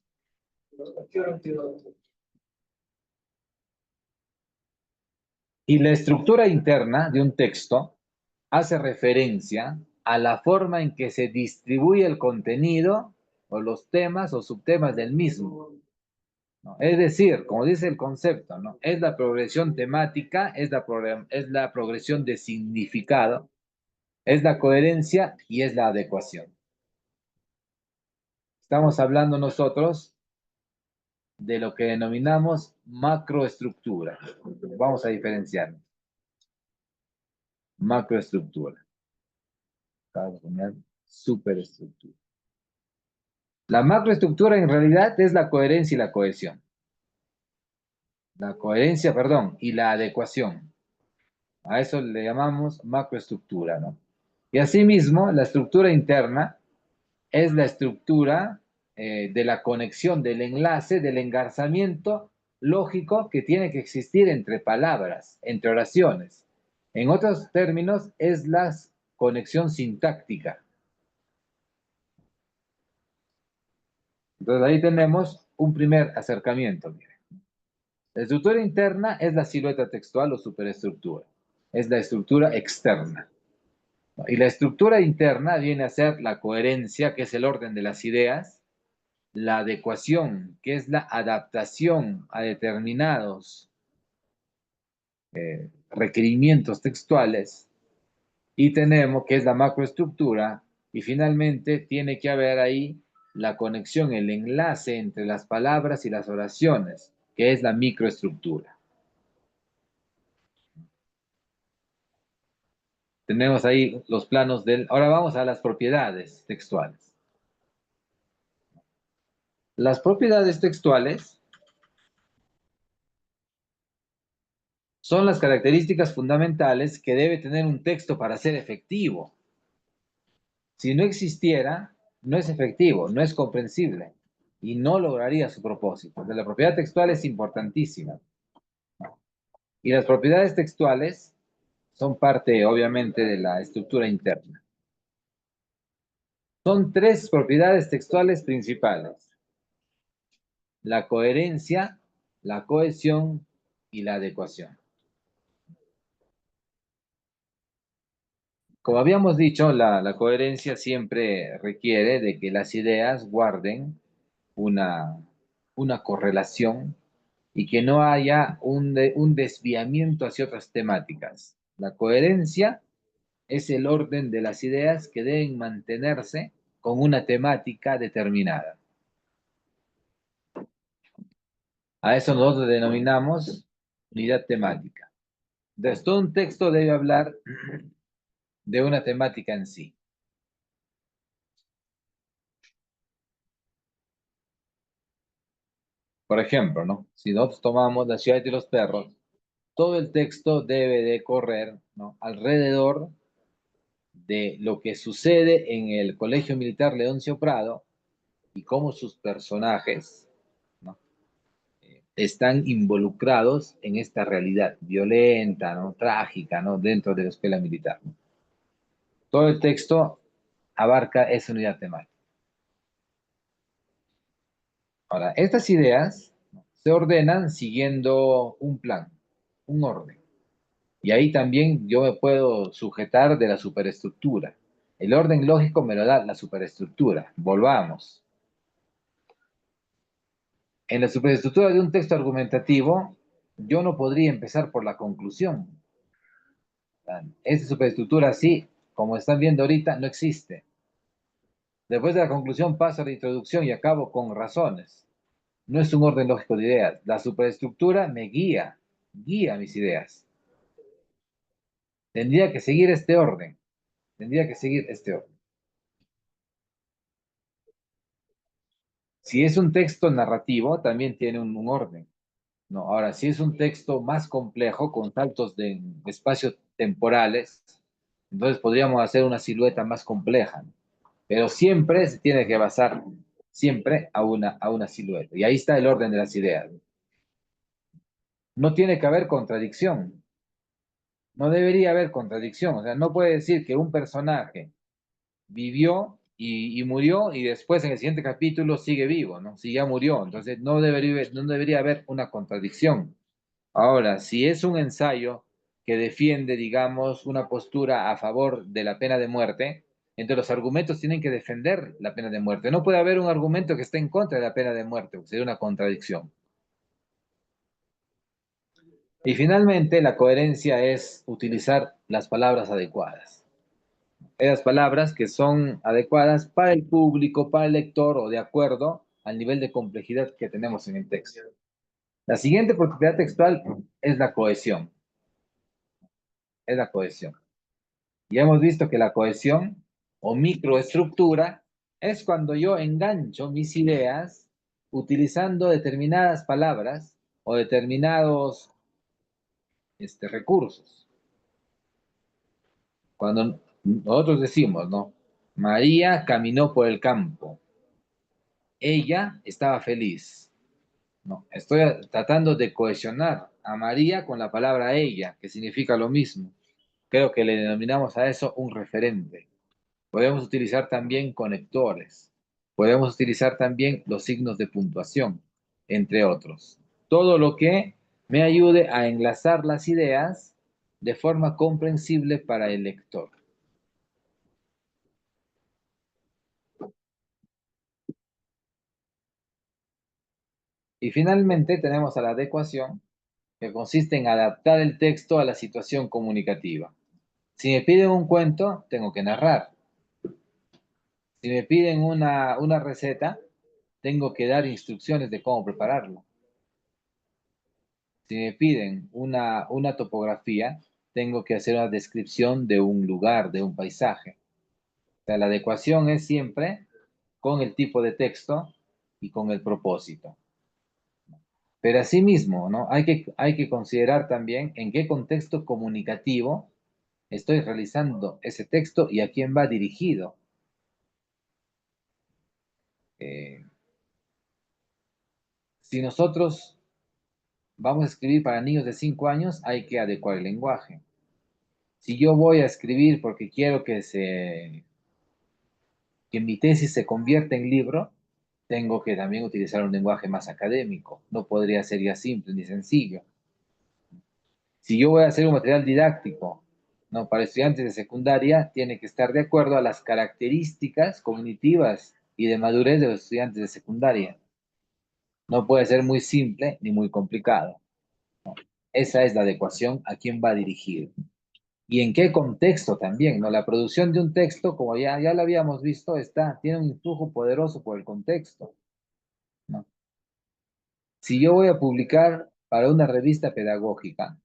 Y la estructura interna de un texto hace referencia a la forma en que se distribuye el contenido o los temas o subtemas del mismo, ¿no? Es decir, como dice el concepto, ¿no? Es la progresión temática, es la progresión de significado, es la coherencia y es la adecuación. Estamos hablando nosotros de lo que denominamos macroestructura. Vamos a diferenciar. Macroestructura. Vamos a poner superestructura. La macroestructura en realidad es la coherencia y la cohesión. La coherencia, perdón, y la adecuación. A eso le llamamos macroestructura, ¿no? Y asimismo, la estructura interna es la estructura de la conexión, del enlace, del engarzamiento lógico que tiene que existir entre palabras, entre oraciones. En otros términos, es la conexión sintáctica. Entonces ahí tenemos un primer acercamiento. Miren. La estructura interna es la silueta textual o superestructura. Es la estructura externa. Y la estructura interna viene a ser la coherencia, que es el orden de las ideas, la adecuación, que es la adaptación a determinados requerimientos textuales, y tenemos que es la macroestructura, y finalmente tiene que haber ahí la conexión, el enlace entre las palabras y las oraciones, que es la microestructura. Tenemos ahí los planos del... Ahora vamos a las propiedades textuales. Las propiedades textuales son las características fundamentales que debe tener un texto para ser efectivo. Si no existiera, no es efectivo, no es comprensible y no lograría su propósito. La propiedad textual es importantísima. Y las propiedades textuales son parte, obviamente, de la estructura interna. Son tres propiedades textuales principales: la coherencia, la cohesión y la adecuación. Como habíamos dicho, la coherencia siempre requiere de que las ideas guarden una correlación y que no haya un desviamiento hacia otras temáticas. La coherencia es el orden de las ideas que deben mantenerse con una temática determinada. A eso nosotros denominamos unidad temática. Entonces, todo un texto debe hablar de una temática en sí. Por ejemplo, ¿no? Si nosotros tomamos La ciudad de los perros, todo el texto debe de correr, ¿no?, alrededor de lo que sucede en el Colegio Militar Leoncio Prado y cómo sus personajes, ¿no?, están involucrados en esta realidad violenta, ¿no?, trágica, ¿no?, dentro de la escuela militar, ¿no? Todo el texto abarca esa unidad temática. Ahora, estas ideas se ordenan siguiendo un plan, un orden. Y ahí también yo me puedo sujetar de la superestructura. El orden lógico me lo da la superestructura. Volvamos. En la superestructura de un texto argumentativo, yo no podría empezar por la conclusión. Esta superestructura así, como están viendo ahorita, no existe. Después de la conclusión paso a la introducción y acabo con razones. No es un orden lógico de ideas. La superestructura me guía mis ideas. Tendría que seguir este orden. Tendría que seguir este orden. Si es un texto narrativo, también tiene un orden. No, ahora, si es un texto más complejo, con saltos de espacios temporales, entonces podríamos hacer una silueta más compleja, ¿no? Pero siempre se tiene que basar siempre a una silueta. Y ahí está el orden de las ideas. No tiene que haber contradicción. No debería haber contradicción. O sea, no puede decir que un personaje vivió y murió y después en el siguiente capítulo sigue vivo, ¿no? Si ya murió. Entonces no debería haber una contradicción. Ahora, si es un ensayo que defiende, digamos, una postura a favor de la pena de muerte, entonces los argumentos tienen que defender la pena de muerte. No puede haber un argumento que esté en contra de la pena de muerte, porque sería una contradicción. Y finalmente, la coherencia es utilizar las palabras adecuadas. Esas palabras que son adecuadas para el público, para el lector o de acuerdo al nivel de complejidad que tenemos en el texto. La siguiente propiedad textual es la cohesión. Es la cohesión. Ya hemos visto que la cohesión o microestructura es cuando yo engancho mis ideas utilizando determinadas palabras o determinados recursos. Cuando nosotros decimos, ¿no? María caminó por el campo. Ella estaba feliz. No, estoy tratando de cohesionar a María con la palabra ella, que significa lo mismo. Creo que le denominamos a eso un referente. Podemos utilizar también conectores. Podemos utilizar también los signos de puntuación, entre otros. Todo lo que me ayude a enlazar las ideas de forma comprensible para el lector. Y finalmente tenemos a la adecuación, que consiste en adaptar el texto a la situación comunicativa. Si me piden un cuento, tengo que narrar. Si me piden una receta, tengo que dar instrucciones de cómo prepararlo. Si me piden una topografía, tengo que hacer una descripción de un lugar, de un paisaje. O sea, la adecuación es siempre con el tipo de texto y con el propósito. Pero asimismo, ¿no? Hay que considerar también en qué contexto comunicativo estoy realizando ese texto y a quién va dirigido. Eh, si nosotros vamos a escribir para niños de 5 años, hay que adecuar el lenguaje. Si yo voy a escribir porque quiero que mi tesis se convierta en libro, tengo que también utilizar un lenguaje más académico. No podría ser ya simple ni sencillo. Si yo voy a hacer un material didáctico, no, para estudiantes de secundaria, tiene que estar de acuerdo a las características cognitivas y de madurez de los estudiantes de secundaria. No puede ser muy simple ni muy complicado. Esa es la adecuación a quién va dirigido. Y en qué contexto también, ¿no? La producción de un texto, como ya lo habíamos visto, tiene un influjo poderoso por el contexto, ¿no? Si yo voy a publicar para una revista pedagógica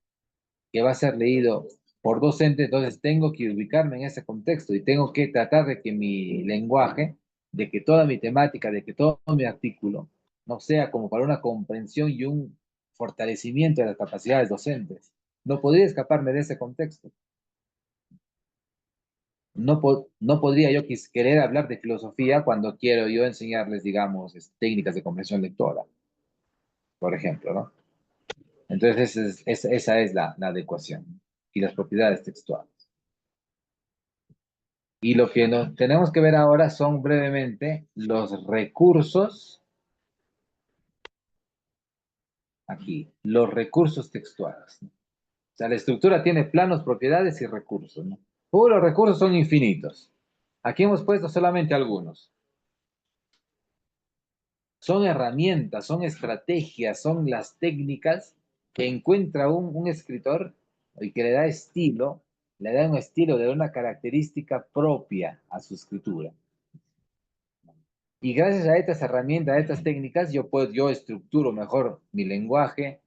que va a ser leído por docentes, entonces tengo que ubicarme en ese contexto y tengo que tratar de que mi lenguaje, de que toda mi temática, de que todo mi artículo, no sea como para una comprensión y un fortalecimiento de las capacidades docentes. No podría escaparme de ese contexto. No podría yo querer hablar de filosofía cuando quiero yo enseñarles, digamos, técnicas de comprensión lectora, por ejemplo, ¿no? Entonces, esa es la adecuación y las propiedades textuales. Y lo que tenemos que ver ahora son brevemente los recursos, aquí, los recursos textuales, ¿no? O sea, la estructura tiene planos, propiedades y recursos, ¿no? Los recursos son infinitos. Aquí hemos puesto solamente algunos. Son herramientas, son estrategias, son las técnicas que encuentra un escritor y que le da estilo, le da un estilo, le da una característica propia a su escritura. Y gracias a estas herramientas, a estas técnicas, yo estructuro mejor mi lenguaje,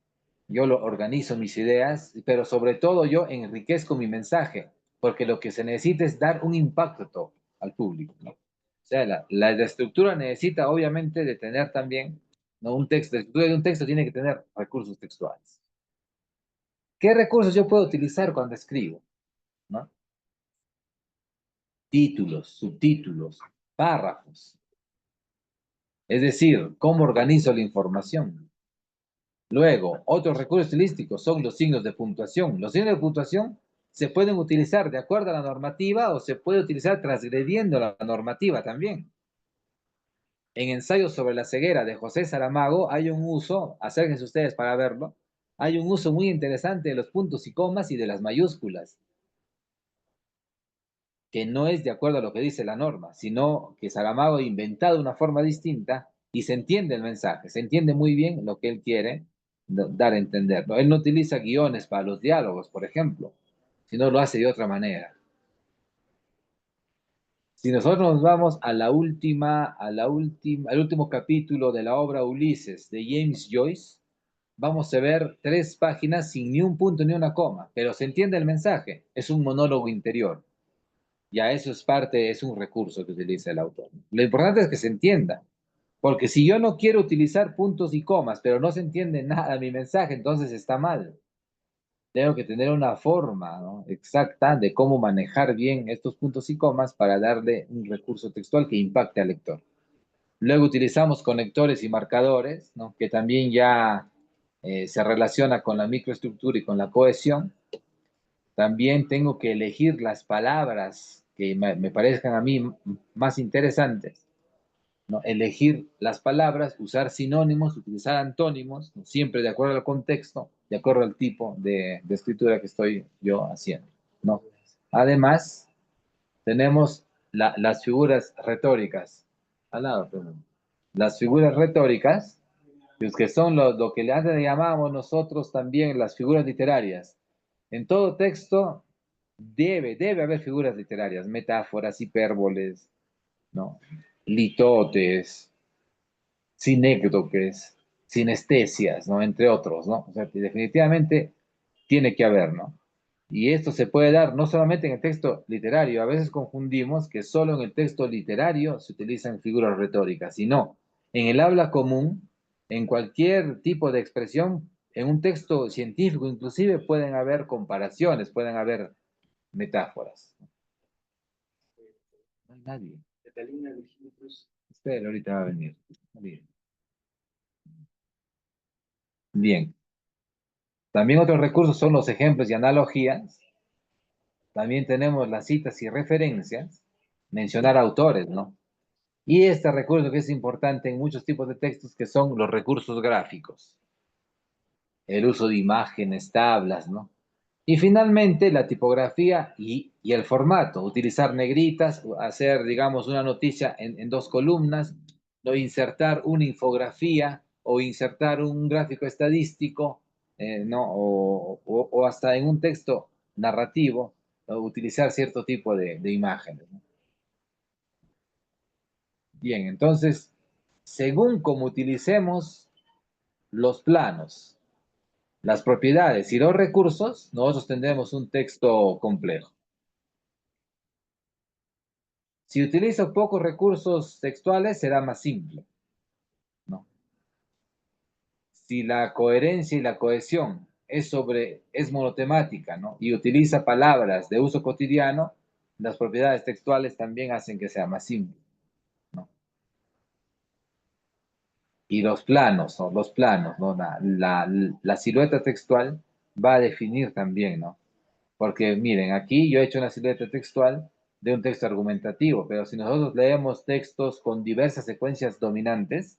yo lo organizo mis ideas, pero sobre todo yo enriquezco mi mensaje, porque lo que se necesita es dar un impacto al público, ¿no? O sea, la estructura necesita obviamente de tener también ¿no? Un texto, la estructura de un texto tiene que tener recursos textuales. ¿Qué recursos yo puedo utilizar cuando escribo? ¿No? Títulos, subtítulos, párrafos. Es decir, cómo organizo la información. Luego, otros recursos estilísticos son los signos de puntuación. Los signos de puntuación se pueden utilizar de acuerdo a la normativa o se puede utilizar transgrediendo la normativa también. En Ensayo sobre la ceguera de José Saramago hay un uso, acérquense ustedes para verlo, hay un uso muy interesante de los puntos y comas y de las mayúsculas, que no es de acuerdo a lo que dice la norma, sino que Saramago ha inventado una forma distinta y se entiende el mensaje, se entiende muy bien lo que él quiere dar a entender, ¿no? Él no utiliza guiones para los diálogos, por ejemplo, sino lo hace de otra manera. Si nosotros nos vamos a al último capítulo de la obra Ulises de James Joyce, vamos a ver 3 páginas sin ni un punto ni una coma, pero se entiende el mensaje, es un monólogo interior. Ya eso es parte, es un recurso que utiliza el autor. Lo importante es que se entienda, porque si yo no quiero utilizar puntos y comas, pero no se entiende nada de mi mensaje, entonces está mal. Tengo que tener una forma, ¿no?, exacta de cómo manejar bien estos puntos y comas para darle un recurso textual que impacte al lector. Luego utilizamos conectores y marcadores, ¿no?, que también ya se relaciona con la microestructura y con la cohesión. También tengo que elegir las palabras que me parezcan a mí más interesantes, ¿no? Elegir las palabras, usar sinónimos, utilizar antónimos, ¿no?, siempre de acuerdo al contexto, de acuerdo al tipo de escritura que estoy yo haciendo, ¿no? Además, tenemos las figuras retóricas. Al lado, perdón. Las figuras retóricas, que son lo que antes le llamábamos nosotros también las figuras literarias. En todo texto debe haber figuras literarias, metáforas, hipérboles, ¿no?, litotes, sinécdoques, sinestesias, ¿no?, entre otros, ¿no? O sea, que definitivamente tiene que haber, ¿no? Y esto se puede dar no solamente en el texto literario, a veces confundimos que solo en el texto literario se utilizan figuras retóricas, sino en el habla común, en cualquier tipo de expresión, en un texto científico inclusive pueden haber comparaciones, pueden haber metáforas. No hay nadie. Catalina Virginia Cruz. Espera, ahorita va a venir. Bien. También otros recursos son los ejemplos y analogías. También tenemos las citas y referencias. Mencionar autores, ¿no? Y este recurso que es importante en muchos tipos de textos, que son los recursos gráficos. El uso de imágenes, tablas, ¿no? Y finalmente la tipografía y el formato. Utilizar negritas, hacer, digamos, una noticia en 2 columnas, o insertar una infografía o insertar un gráfico estadístico, ¿no? O hasta en un texto narrativo, utilizar cierto tipo de imágenes, ¿no? Bien, entonces, según cómo utilicemos los planos, las propiedades y los recursos, nosotros tendremos un texto complejo. Si utilizo pocos recursos textuales, será más simple, ¿no? Si la coherencia y la cohesión es monotemática, ¿no?, y utiliza palabras de uso cotidiano, las propiedades textuales también hacen que sea más simple, ¿no? Y los planos, ¿no? Los planos, ¿no? La silueta textual va a definir también, ¿no? Porque miren, aquí yo he hecho una silueta textual de un texto argumentativo, pero si nosotros leemos textos con diversas secuencias dominantes,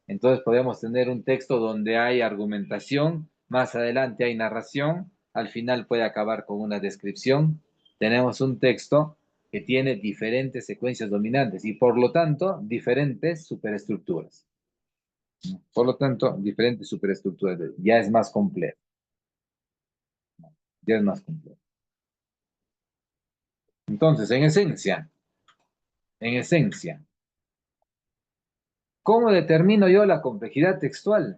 entonces podemos tener un texto donde hay argumentación, más adelante hay narración, al final puede acabar con una descripción. Tenemos un texto que tiene diferentes secuencias dominantes y por lo tanto diferentes superestructuras. Por lo tanto, diferentes superestructuras. Ya es más complejo. Ya es más complejo. Entonces, en esencia, ¿cómo determino yo la complejidad textual?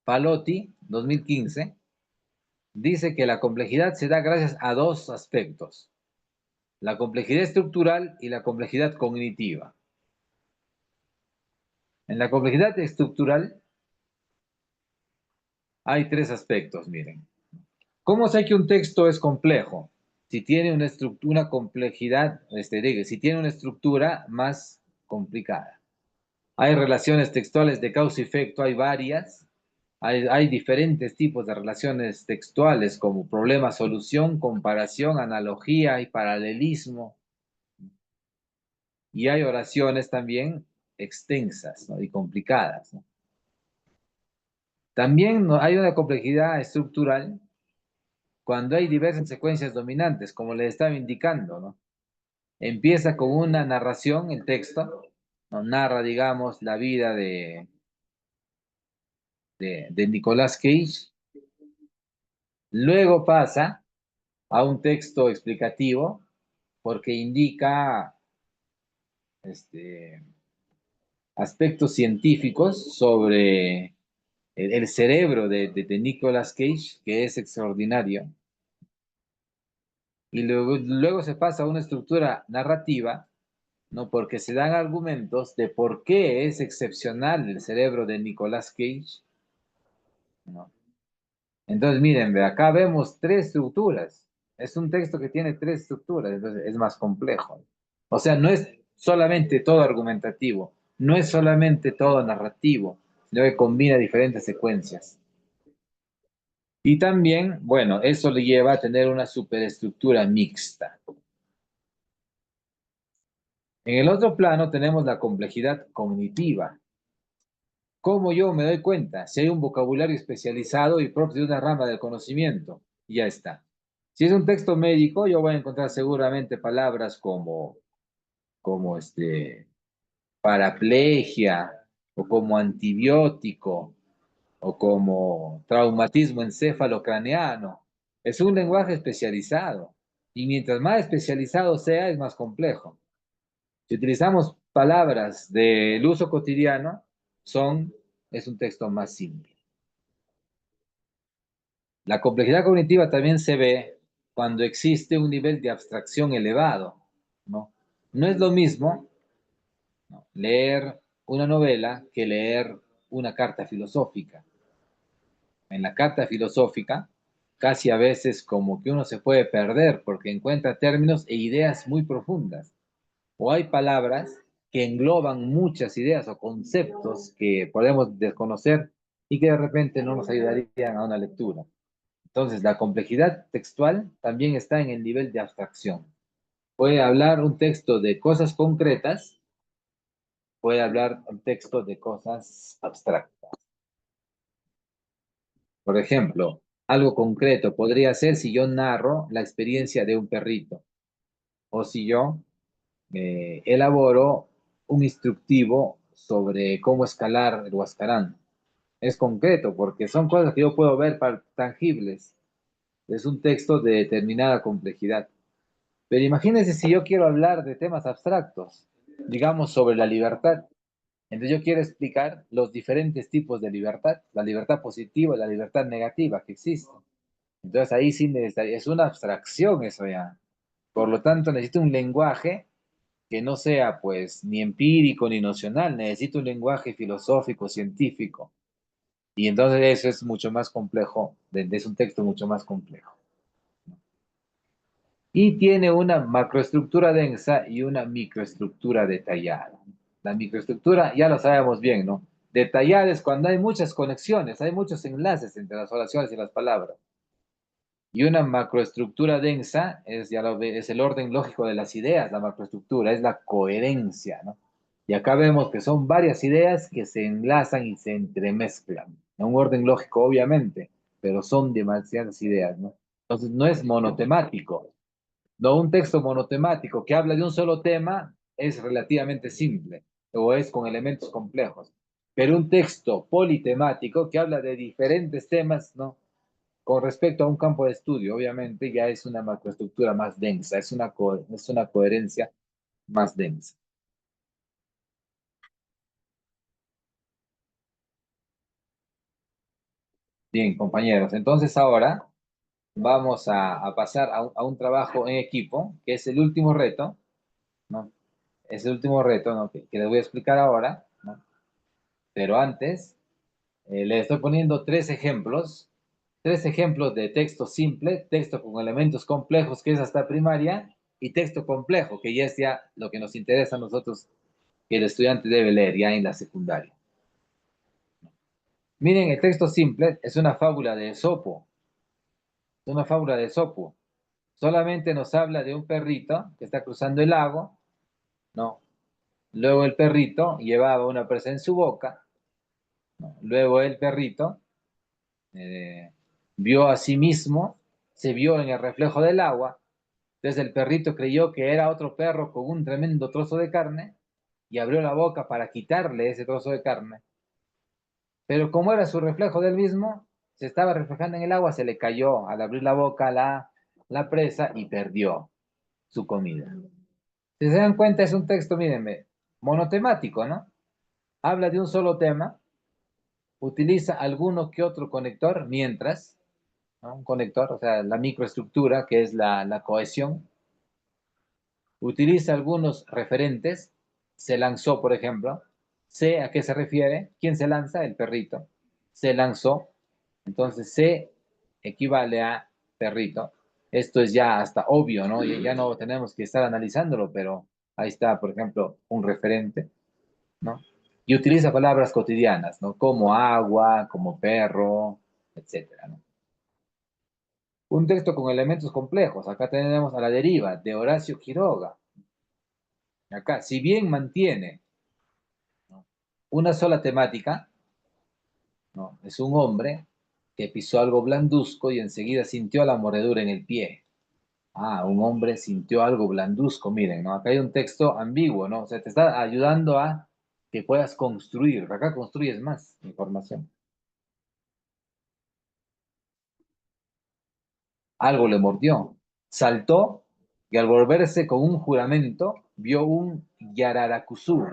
Palotti, 2015, dice que la complejidad se da gracias a 2 aspectos: la complejidad estructural y la complejidad cognitiva. En la complejidad estructural hay tres aspectos, miren. ¿Cómo sé que un texto es complejo? Si tiene una estructura, una complejidad, si tiene una estructura más complicada. Hay relaciones textuales de causa y efecto, hay varias. Hay diferentes tipos de relaciones textuales como problema-solución, comparación, analogía y paralelismo. Y hay oraciones también extensas, ¿no? Y complicadas, ¿no? También hay una complejidad estructural cuando hay diversas secuencias dominantes, como les estaba indicando, ¿no? Empieza con una narración, el texto, ¿no? Narra, digamos, la vida de Nicolas Cage. Luego pasa a un texto explicativo porque indica aspectos científicos sobre el cerebro de Nicolas Cage, que es extraordinario. Y luego se pasa a una estructura narrativa, ¿no? Porque se dan argumentos de por qué es excepcional el cerebro de Nicolas Cage, ¿no? Entonces, miren, acá vemos tres estructuras. Es un texto que tiene tres estructuras, entonces es más complejo. O sea, no es solamente todo argumentativo, no es solamente todo narrativo, sino que combina diferentes secuencias. Y también, bueno, eso le lleva a tener una superestructura mixta. En el otro plano tenemos la complejidad cognitiva. ¿Cómo yo me doy cuenta? Si hay un vocabulario especializado y propio de una rama del conocimiento, ya está. Si es un texto médico, yo voy a encontrar seguramente palabras como paraplegia, o como antibiótico, o como traumatismo encéfalo-craneano. Es un lenguaje especializado. Y mientras más especializado sea, es más complejo. Si utilizamos palabras del uso cotidiano, es un texto más simple. La complejidad cognitiva también se ve cuando existe un nivel de abstracción elevado, ¿no? No es lo mismo, ¿no?, leer una novela que leer una carta filosófica. En la carta filosófica, casi a veces como que uno se puede perder porque encuentra términos e ideas muy profundas. O hay palabras que engloban muchas ideas o conceptos que podemos desconocer y que de repente no nos ayudarían a una lectura. Entonces, la complejidad textual también está en el nivel de abstracción. Puede hablar un texto de cosas concretas, puede hablar un texto de cosas abstractas. Por ejemplo, algo concreto podría ser si yo narro la experiencia de un perrito o si yo elaboro un instructivo sobre cómo escalar el Huascarán. Es concreto porque son cosas que yo puedo ver tangibles. Es un texto de determinada complejidad. Pero imagínense si yo quiero hablar de temas abstractos, digamos sobre la libertad. Entonces yo quiero explicar los diferentes tipos de libertad, la libertad positiva y la libertad negativa que existen. Entonces ahí sí es una abstracción eso ya. Por lo tanto necesito un lenguaje que no sea pues ni empírico ni nocional, necesito un lenguaje filosófico, científico. Y entonces eso es mucho más complejo, es un texto mucho más complejo. Y tiene una macroestructura densa y una microestructura detallada. La microestructura ya lo sabemos bien, ¿no? Detallada es cuando hay muchas conexiones, hay muchos enlaces entre las oraciones y las palabras. Y una macroestructura densa es el orden lógico de las ideas, la macroestructura, es la coherencia, ¿no? Y acá vemos que son varias ideas que se enlazan y se entremezclan. En un orden lógico, obviamente, pero son demasiadas ideas, ¿no? Entonces no es monotemático. No, un texto monotemático que habla de un solo tema es relativamente simple o es con elementos complejos. Pero un texto politemático que habla de diferentes temas, ¿no?, con respecto a un campo de estudio, obviamente ya es una macroestructura más densa, es una coherencia más densa. Bien, compañeros, entonces ahora vamos a pasar a un trabajo en equipo, que es el último reto, ¿no? Es el último reto, ¿no?, que les voy a explicar ahora, ¿no? Pero antes, le estoy poniendo tres ejemplos de texto simple, texto con elementos complejos, que es hasta primaria, y texto complejo, que ya es ya lo que nos interesa a nosotros, que el estudiante debe leer ya en la secundaria. Miren, el texto simple es una fábula de Esopo. Es una fábula de Esopo. Solamente nos habla de un perrito que está cruzando el lago, ¿no? Luego el perrito llevaba una presa en su boca, ¿no? Luego el perrito vio a sí mismo, se vio en el reflejo del agua. Entonces el perrito creyó que era otro perro con un tremendo trozo de carne y abrió la boca para quitarle ese trozo de carne. Pero como era su reflejo del mismo, se estaba reflejando en el agua, se le cayó al abrir la boca la presa y perdió su comida. Si se dan cuenta, es un texto, mírenme, monotemático, ¿no? Habla de un solo tema, utiliza alguno que otro conector, mientras, ¿no? Un conector, o sea, la microestructura, que es la cohesión, utiliza algunos referentes, se lanzó, por ejemplo, sé a qué se refiere, ¿quién se lanza? El perrito, se lanzó, entonces sé equivale a perrito. Esto es ya hasta obvio, ¿no? Ya no tenemos que estar analizándolo, pero ahí está, por ejemplo, un referente, ¿no? Y utiliza palabras cotidianas, ¿no? Como agua, como perro, etcétera, ¿no? Un texto con elementos complejos. Acá tenemos a la deriva de Horacio Quiroga. Acá, si bien mantiene, ¿no?, una sola temática, ¿no? Es un hombre que pisó algo blanduzco y enseguida sintió la mordedura en el pie. Ah, un hombre sintió algo blanduzco, miren, ¿no? Acá hay un texto ambiguo, ¿no? O sea, te está ayudando a que puedas construir. Acá construyes más información. Algo le mordió. Saltó y al volverse con un juramento, vio un yararacuzú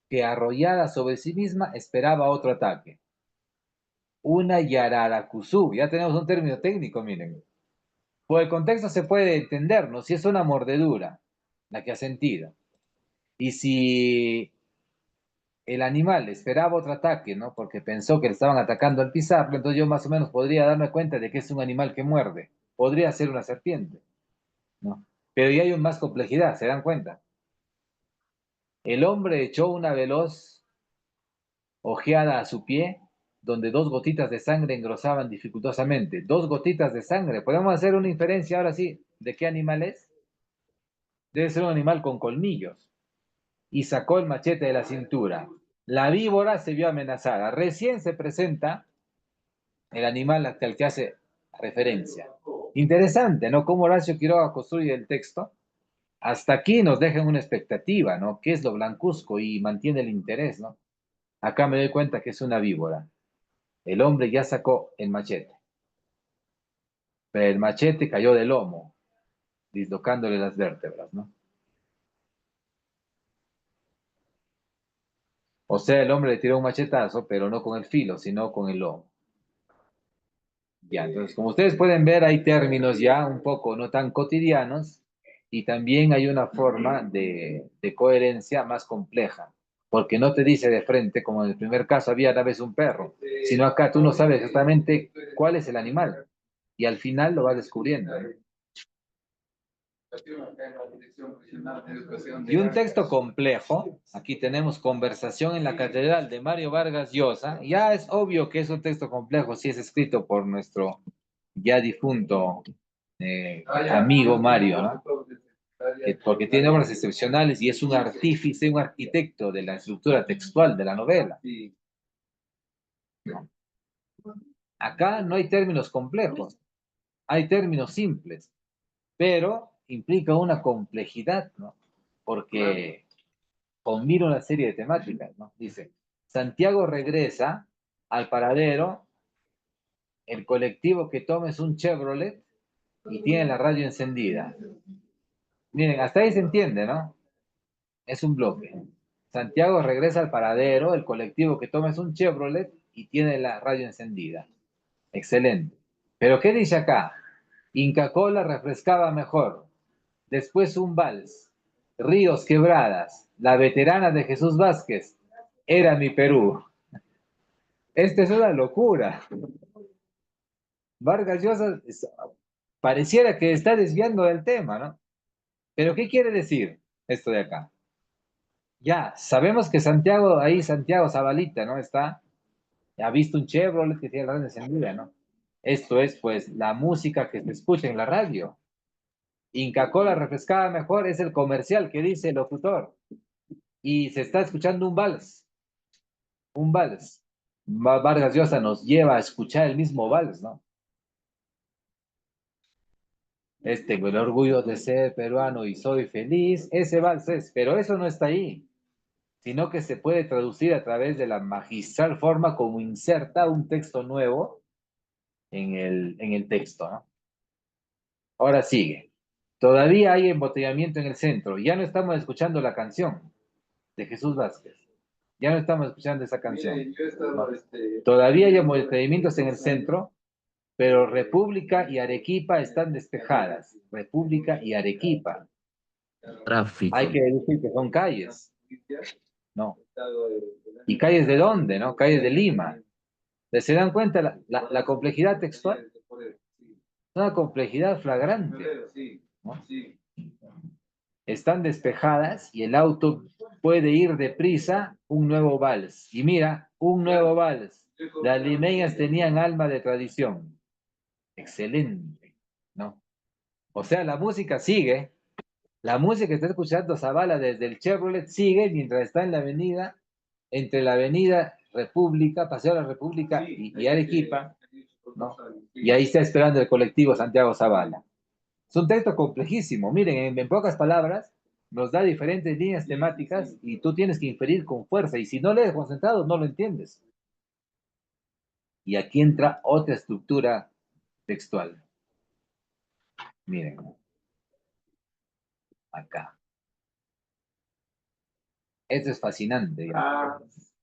que arrollada sobre sí misma esperaba otro ataque. Una yararacuzú. Ya tenemos un término técnico, miren. Por el contexto se puede entender, ¿no? Si es una mordedura la que ha sentido. Y si el animal esperaba otro ataque, ¿no? Porque pensó que le estaban atacando al pisarlo, entonces yo más o menos podría darme cuenta de que es un animal que muerde. Podría ser una serpiente, ¿no? Pero ya hay más complejidad, ¿se dan cuenta? El hombre echó una veloz ojeada a su pie, donde dos gotitas de sangre engrosaban dificultosamente. Dos gotitas de sangre. ¿Podemos hacer una inferencia ahora sí de qué animal es? Debe ser un animal con colmillos. Y sacó el machete de la cintura. La víbora se vio amenazada. Recién se presenta el animal al que hace referencia. Interesante, ¿no? Cómo Horacio Quiroga construye el texto. Hasta aquí nos dejan una expectativa, ¿no? ¿Qué es lo blancuzco? Y mantiene el interés, ¿no? Acá me doy cuenta que es una víbora. El hombre ya sacó el machete. Pero el machete cayó del lomo, dislocándole las vértebras, ¿no? O sea, el hombre le tiró un machetazo, pero no con el filo, sino con el lomo. Ya, entonces, como ustedes pueden ver, hay términos ya un poco no tan cotidianos y también hay una forma de coherencia más compleja, porque no te dice de frente, como en el primer caso había una vez un perro, sino acá tú no sabes exactamente cuál es el animal y al final lo vas descubriendo, ¿no? Y un texto complejo, aquí tenemos Conversación en la Catedral de Mario Vargas Llosa. Ya es obvio que es un texto complejo si es escrito por nuestro ya difunto amigo Mario, ¿no? Porque tiene obras excepcionales y es un artífice, un arquitecto de la estructura textual de la novela. ¿No? Acá no hay términos complejos, hay términos simples, pero implica una complejidad, ¿no? Porque combina una serie de temáticas, ¿no? Dice, Santiago regresa al paradero, el colectivo que toma es un Chevrolet y tiene la radio encendida. Miren, hasta ahí se entiende, ¿no? Es un bloque. Santiago regresa al paradero, el colectivo que toma es un Chevrolet y tiene la radio encendida. Excelente. Pero ¿qué dice acá? Inca Kola refrescaba mejor. Después un vals. Ríos Quebradas. La veterana de Jesús Vázquez. Era mi Perú. Esta es una locura. Vargas Llosa pareciera que está desviando del tema, ¿no? Pero ¿qué quiere decir esto de acá? Ya, sabemos que Santiago, ahí Santiago Zabalita, ¿no? Ha visto un Chevrolet que tiene la radio encendida, ¿no? Esto es, pues, la música que se escucha en la radio. Inca Kola refrescada mejor es el comercial que dice el locutor. Y se está escuchando un vals, un vals. Vargas Llosa nos lleva a escuchar el mismo vals, ¿no? Tengo el orgullo de ser peruano y soy feliz. Ese vals es, pero eso no está ahí, sino que se puede traducir a través de la magistral forma como inserta un texto nuevo en el texto, ¿no? Ahora sigue. Todavía hay embotellamiento en el centro. Ya no estamos escuchando la canción de Jesús Vázquez. Ya no estamos escuchando esa canción. Mire, yo he estado, No. Todavía hay embotellamientos en el centro, pero República y Arequipa están despejadas. República y Arequipa. Tráfico. Hay que decir que son calles. No. ¿Y calles de dónde? ¿No? Calles de Lima. ¿Se dan cuenta la complejidad textual? Una complejidad flagrante, ¿no? Están despejadas y el auto puede ir deprisa, un nuevo vals. Y mira, un nuevo vals. Las limeñas tenían alma de tradición. Excelente, ¿no? O sea, la música sigue. La música que está escuchando Zavala desde el Chevrolet sigue mientras está en la avenida, entre la avenida República, Paseo de la República y Arequipa, ¿no? Y ahí está esperando el colectivo Santiago Zavala. Es un texto complejísimo. Miren, en pocas palabras, nos da diferentes líneas temáticas y tú tienes que inferir con fuerza. Y si no lees concentrado, no lo entiendes. Y aquí entra otra estructura textual. Miren, acá. Esto es fascinante.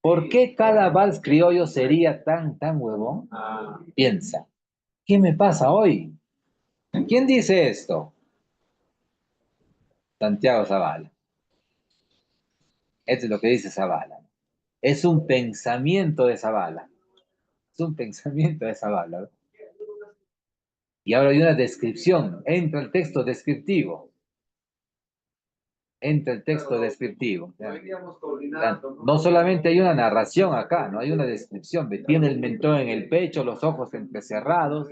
¿Por qué cada vals criollo sería tan huevón? Piensa, ¿qué me pasa hoy? ¿Quién dice esto? Santiago Zavala. Esto es lo que dice Zavala. Es un pensamiento de Zavala. Es un pensamiento de Zavala, ¿no? Y ahora hay una descripción. Entra el texto descriptivo. Entra el texto descriptivo. No solamente hay una narración acá, no hay una descripción. Tiene el mentón en el pecho, los ojos entrecerrados,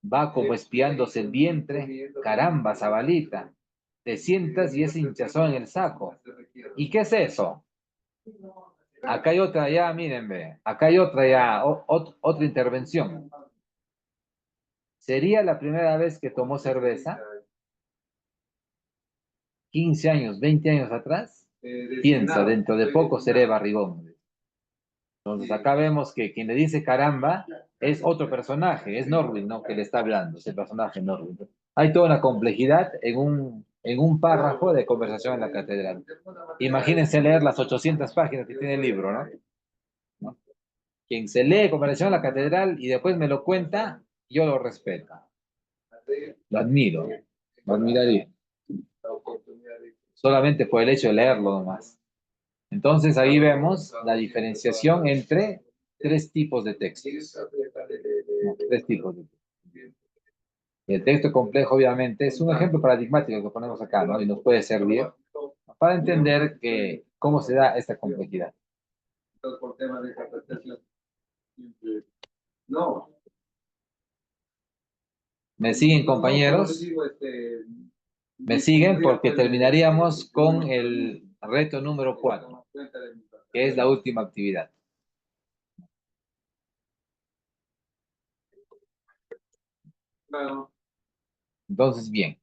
va como espiándose el vientre. Caramba, Zabalita. Te sientas y es hinchazón en el saco. ¿Y qué es eso? Acá hay otra ya, miren, ve. Acá hay otra ya, otra intervención. ¿Sería la primera vez que tomó cerveza? 15 años, 20 años atrás. Piensa, dentro de poco seré barrigón. Entonces acá vemos que quien le dice caramba es otro personaje, es Norwin, ¿no? Que le está hablando, ese personaje Norwin. Hay toda una complejidad en un párrafo de conversación en la catedral. Imagínense leer las 800 páginas que tiene el libro, ¿no? ¿No? Quien se lee conversación en la catedral y después me lo cuenta, yo lo respeto. Lo admiro, lo admiraría. Solamente por el hecho de leerlo nomás. Entonces ahí vemos la diferenciación entre tres tipos de textos. No, tres tipos de textos. Y el texto complejo, obviamente, es un ejemplo paradigmático que ponemos acá, ¿no? Y nos puede servir para entender cómo se da esta complejidad. ¿Me siguen, compañeros? Me siguen porque terminaríamos con el reto número 4, que es la última actividad. Entonces, bien.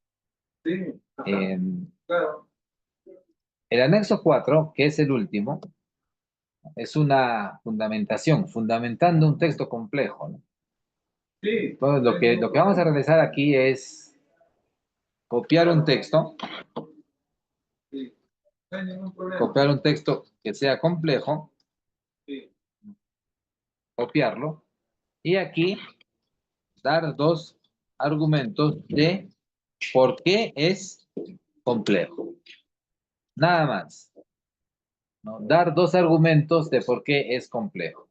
El anexo 4, que es el último, es una fundamentación, fundamentando un texto complejo, ¿no? Entonces, lo que vamos a realizar aquí es copiar un texto, que sea complejo, copiarlo, y aquí dar dos argumentos de por qué es complejo. Nada más, ¿no? Dar dos argumentos de por qué es complejo.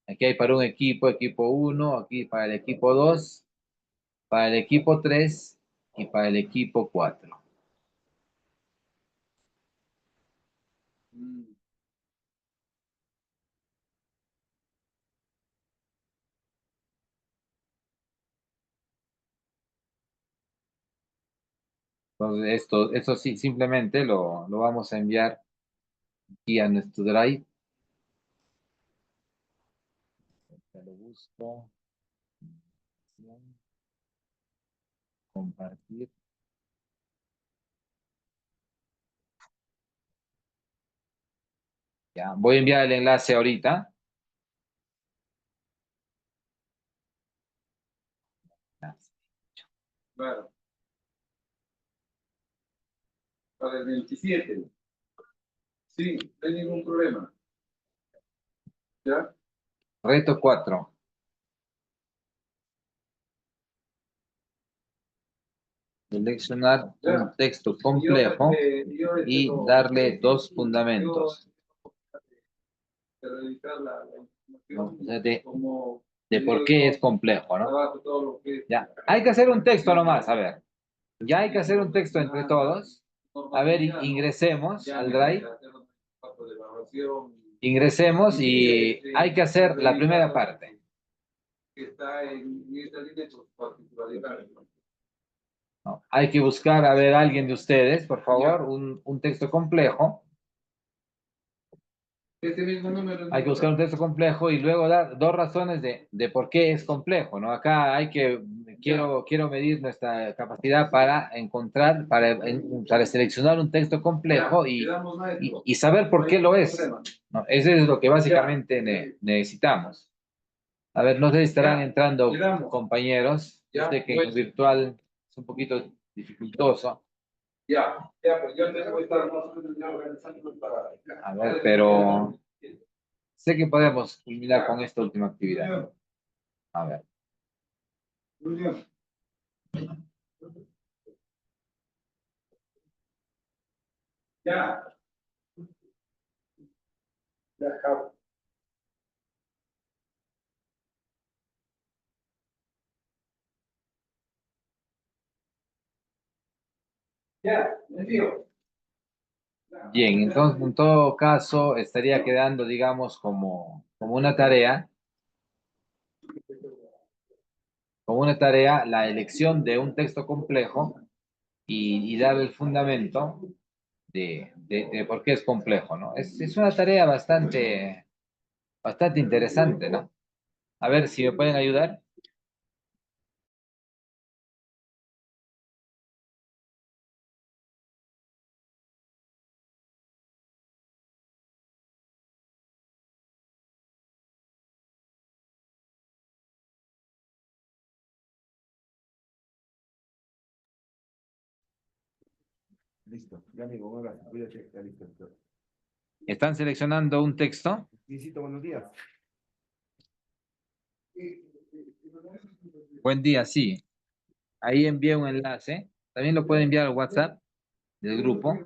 Aquí hay para un equipo, equipo uno, aquí para el equipo 2, para el equipo 3 y para el equipo 4. Entonces, esto sí, simplemente lo vamos a enviar aquí a nuestro Drive. Ya lo busco. Compartir. Ya, voy a enviar el enlace ahorita. Claro. Para el 27. Sí, no hay ningún problema. ¿Ya? Reto 4. Seleccionar un texto complejo y darle dos fundamentos. De revisar la ¿No? información, O sea, de como por qué es complejo, ¿no? trabajo, todo lo que es. Ya, hay que hacer un texto nomás, a ver. Ya hay que hacer un texto entre todos. A ver, ingresemos al Drive. Ingresemos y hay que hacer la primera parte. Que está en esta línea con particularidades. ¿No? Hay que buscar, a ver, alguien de ustedes, por favor, un texto complejo. Este mismo número. Hay que buscar un texto complejo y luego dar dos razones de por qué es complejo, ¿no? Acá quiero medir nuestra capacidad para encontrar, para seleccionar un texto complejo y saber por qué lo es, ¿no? Eso es lo que básicamente necesitamos. A ver, no sé si estarán entrando compañeros. Yo sé que en el virtual es un poquito dificultoso. Pues yo tengo que estar más o menos ya organizándolo para. A ver, pero sé que podemos culminar con esta última actividad. A ver. Muy bien. Ya. Ya acabo. Ya, me envío. Bien, entonces en todo caso estaría quedando, digamos, como una tarea la elección de un texto complejo y dar el fundamento de por qué es complejo, ¿no? Es una tarea bastante interesante, ¿no? A ver si me pueden ayudar. Listo, ya amigo, un abrazo, cuídate, ya listo. Están seleccionando un texto. Visito, buenos días. Buen día, sí. Ahí envié un enlace. También lo pueden enviar al WhatsApp del grupo.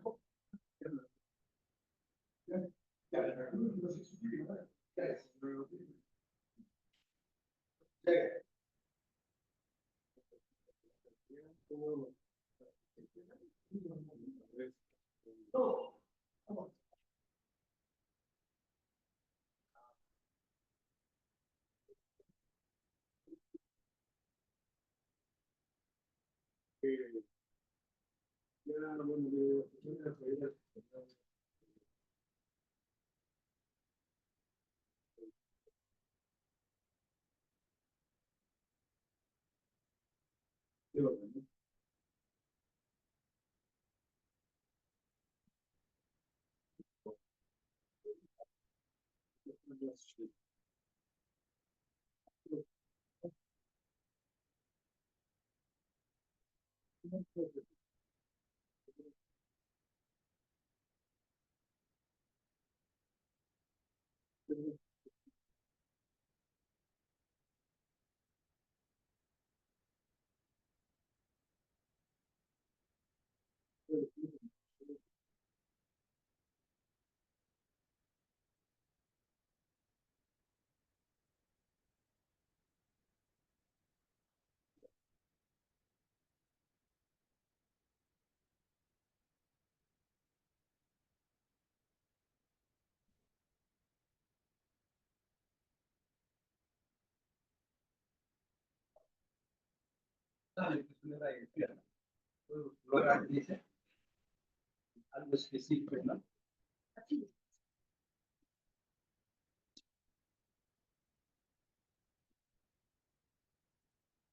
Algo específico, ¿no?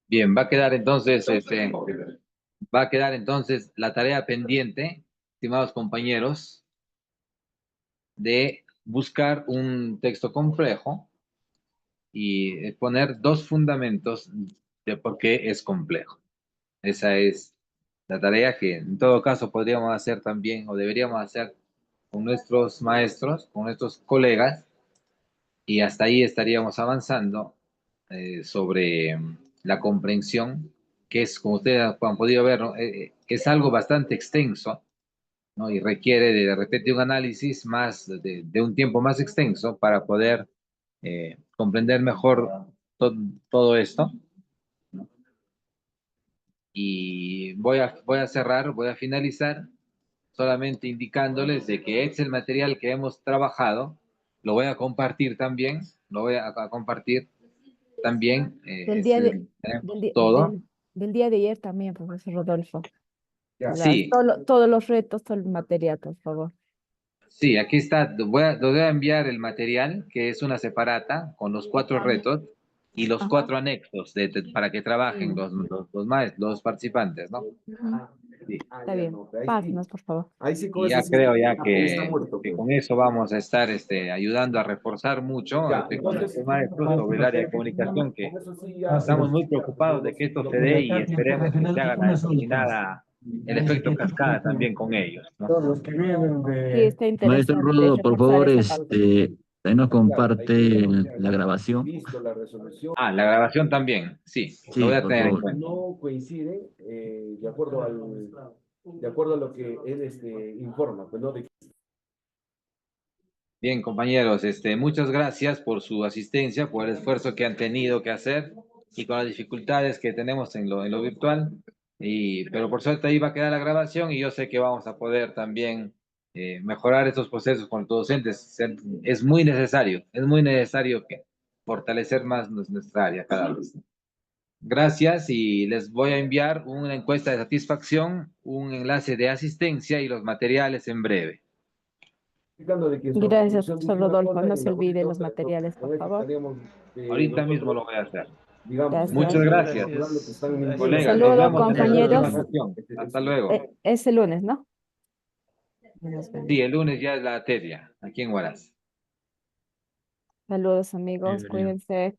Bien, va a quedar entonces la tarea pendiente, estimados compañeros, de buscar un texto complejo y poner dos fundamentos de por qué es complejo. Esa es la tarea que en todo caso podríamos hacer también o deberíamos hacer con nuestros maestros, con nuestros colegas, y hasta ahí estaríamos avanzando sobre la comprensión, que es, como ustedes han podido ver, ¿no? Es algo bastante extenso, ¿no? Y requiere de repente un análisis más de un tiempo más extenso para poder comprender mejor todo esto. Y voy a cerrar, voy a finalizar solamente indicándoles de que este es el material que hemos trabajado, lo voy a compartir también, lo voy a compartir también, Del día de, tenemos del, di- todo. del día de ayer también, profesor Rodolfo. Sí, Todos los retos, todo el material, por favor. sí, aquí está, les voy a enviar el material, que es una separata con los 4 retos y los Ajá. 4 anexos para que trabajen los maestros, los participantes, ¿no? Ujú. Sí. Está bien. Pásenos, por favor. Ahí sí con Y eso ya sí creo ya está muerto, que pues. con eso vamos a estar ayudando a reforzar mucho Ya, con entonces, los maestros sobre el área de comunicación, que con eso sí ya estamos muy preocupados de que esto se dé y esperemos que se haga la determinada, el efecto cascada también con ellos, ¿no? todos los que vienen Sí, de... está Maestro interesante Rodo, por reforzar favor, esa parte. ahí nos Claro, ahí comparte tenemos la grabación. visto la resolución. Ah, la grabación también, sí, lo Sí, voy a por tener en favor. cuenta. No coinciden de acuerdo a lo que él informa, pues no de Bien, compañeros, muchas gracias por su asistencia, por el esfuerzo que han tenido que hacer y con las dificultades que tenemos en lo virtual. Pero por suerte ahí va a quedar la grabación y yo sé que vamos a poder también mejorar estos procesos con los docentes. Es muy necesario que fortalecer más nuestra área cada vez. Gracias y les voy a enviar una encuesta de satisfacción, un enlace de asistencia y los materiales en breve. explicando de que su Gracias, resolución profesor dice una Rodolfo. cosa No y se la olvide única los otra. materiales, Con por esto favor. estaríamos Ahorita mismo nosotros, lo voy a hacer. digamos, Muchas Gracias. gracias. lo que están mintiendo. Colegas, nos Saludo, vemos en la próxima compañeros. sesión. Hasta luego. Ese lunes, ¿no? Nos vemos. Sí, el lunes ya es la teria, aquí en Huaraz. Saludos, amigos. Chévere. Cuídense.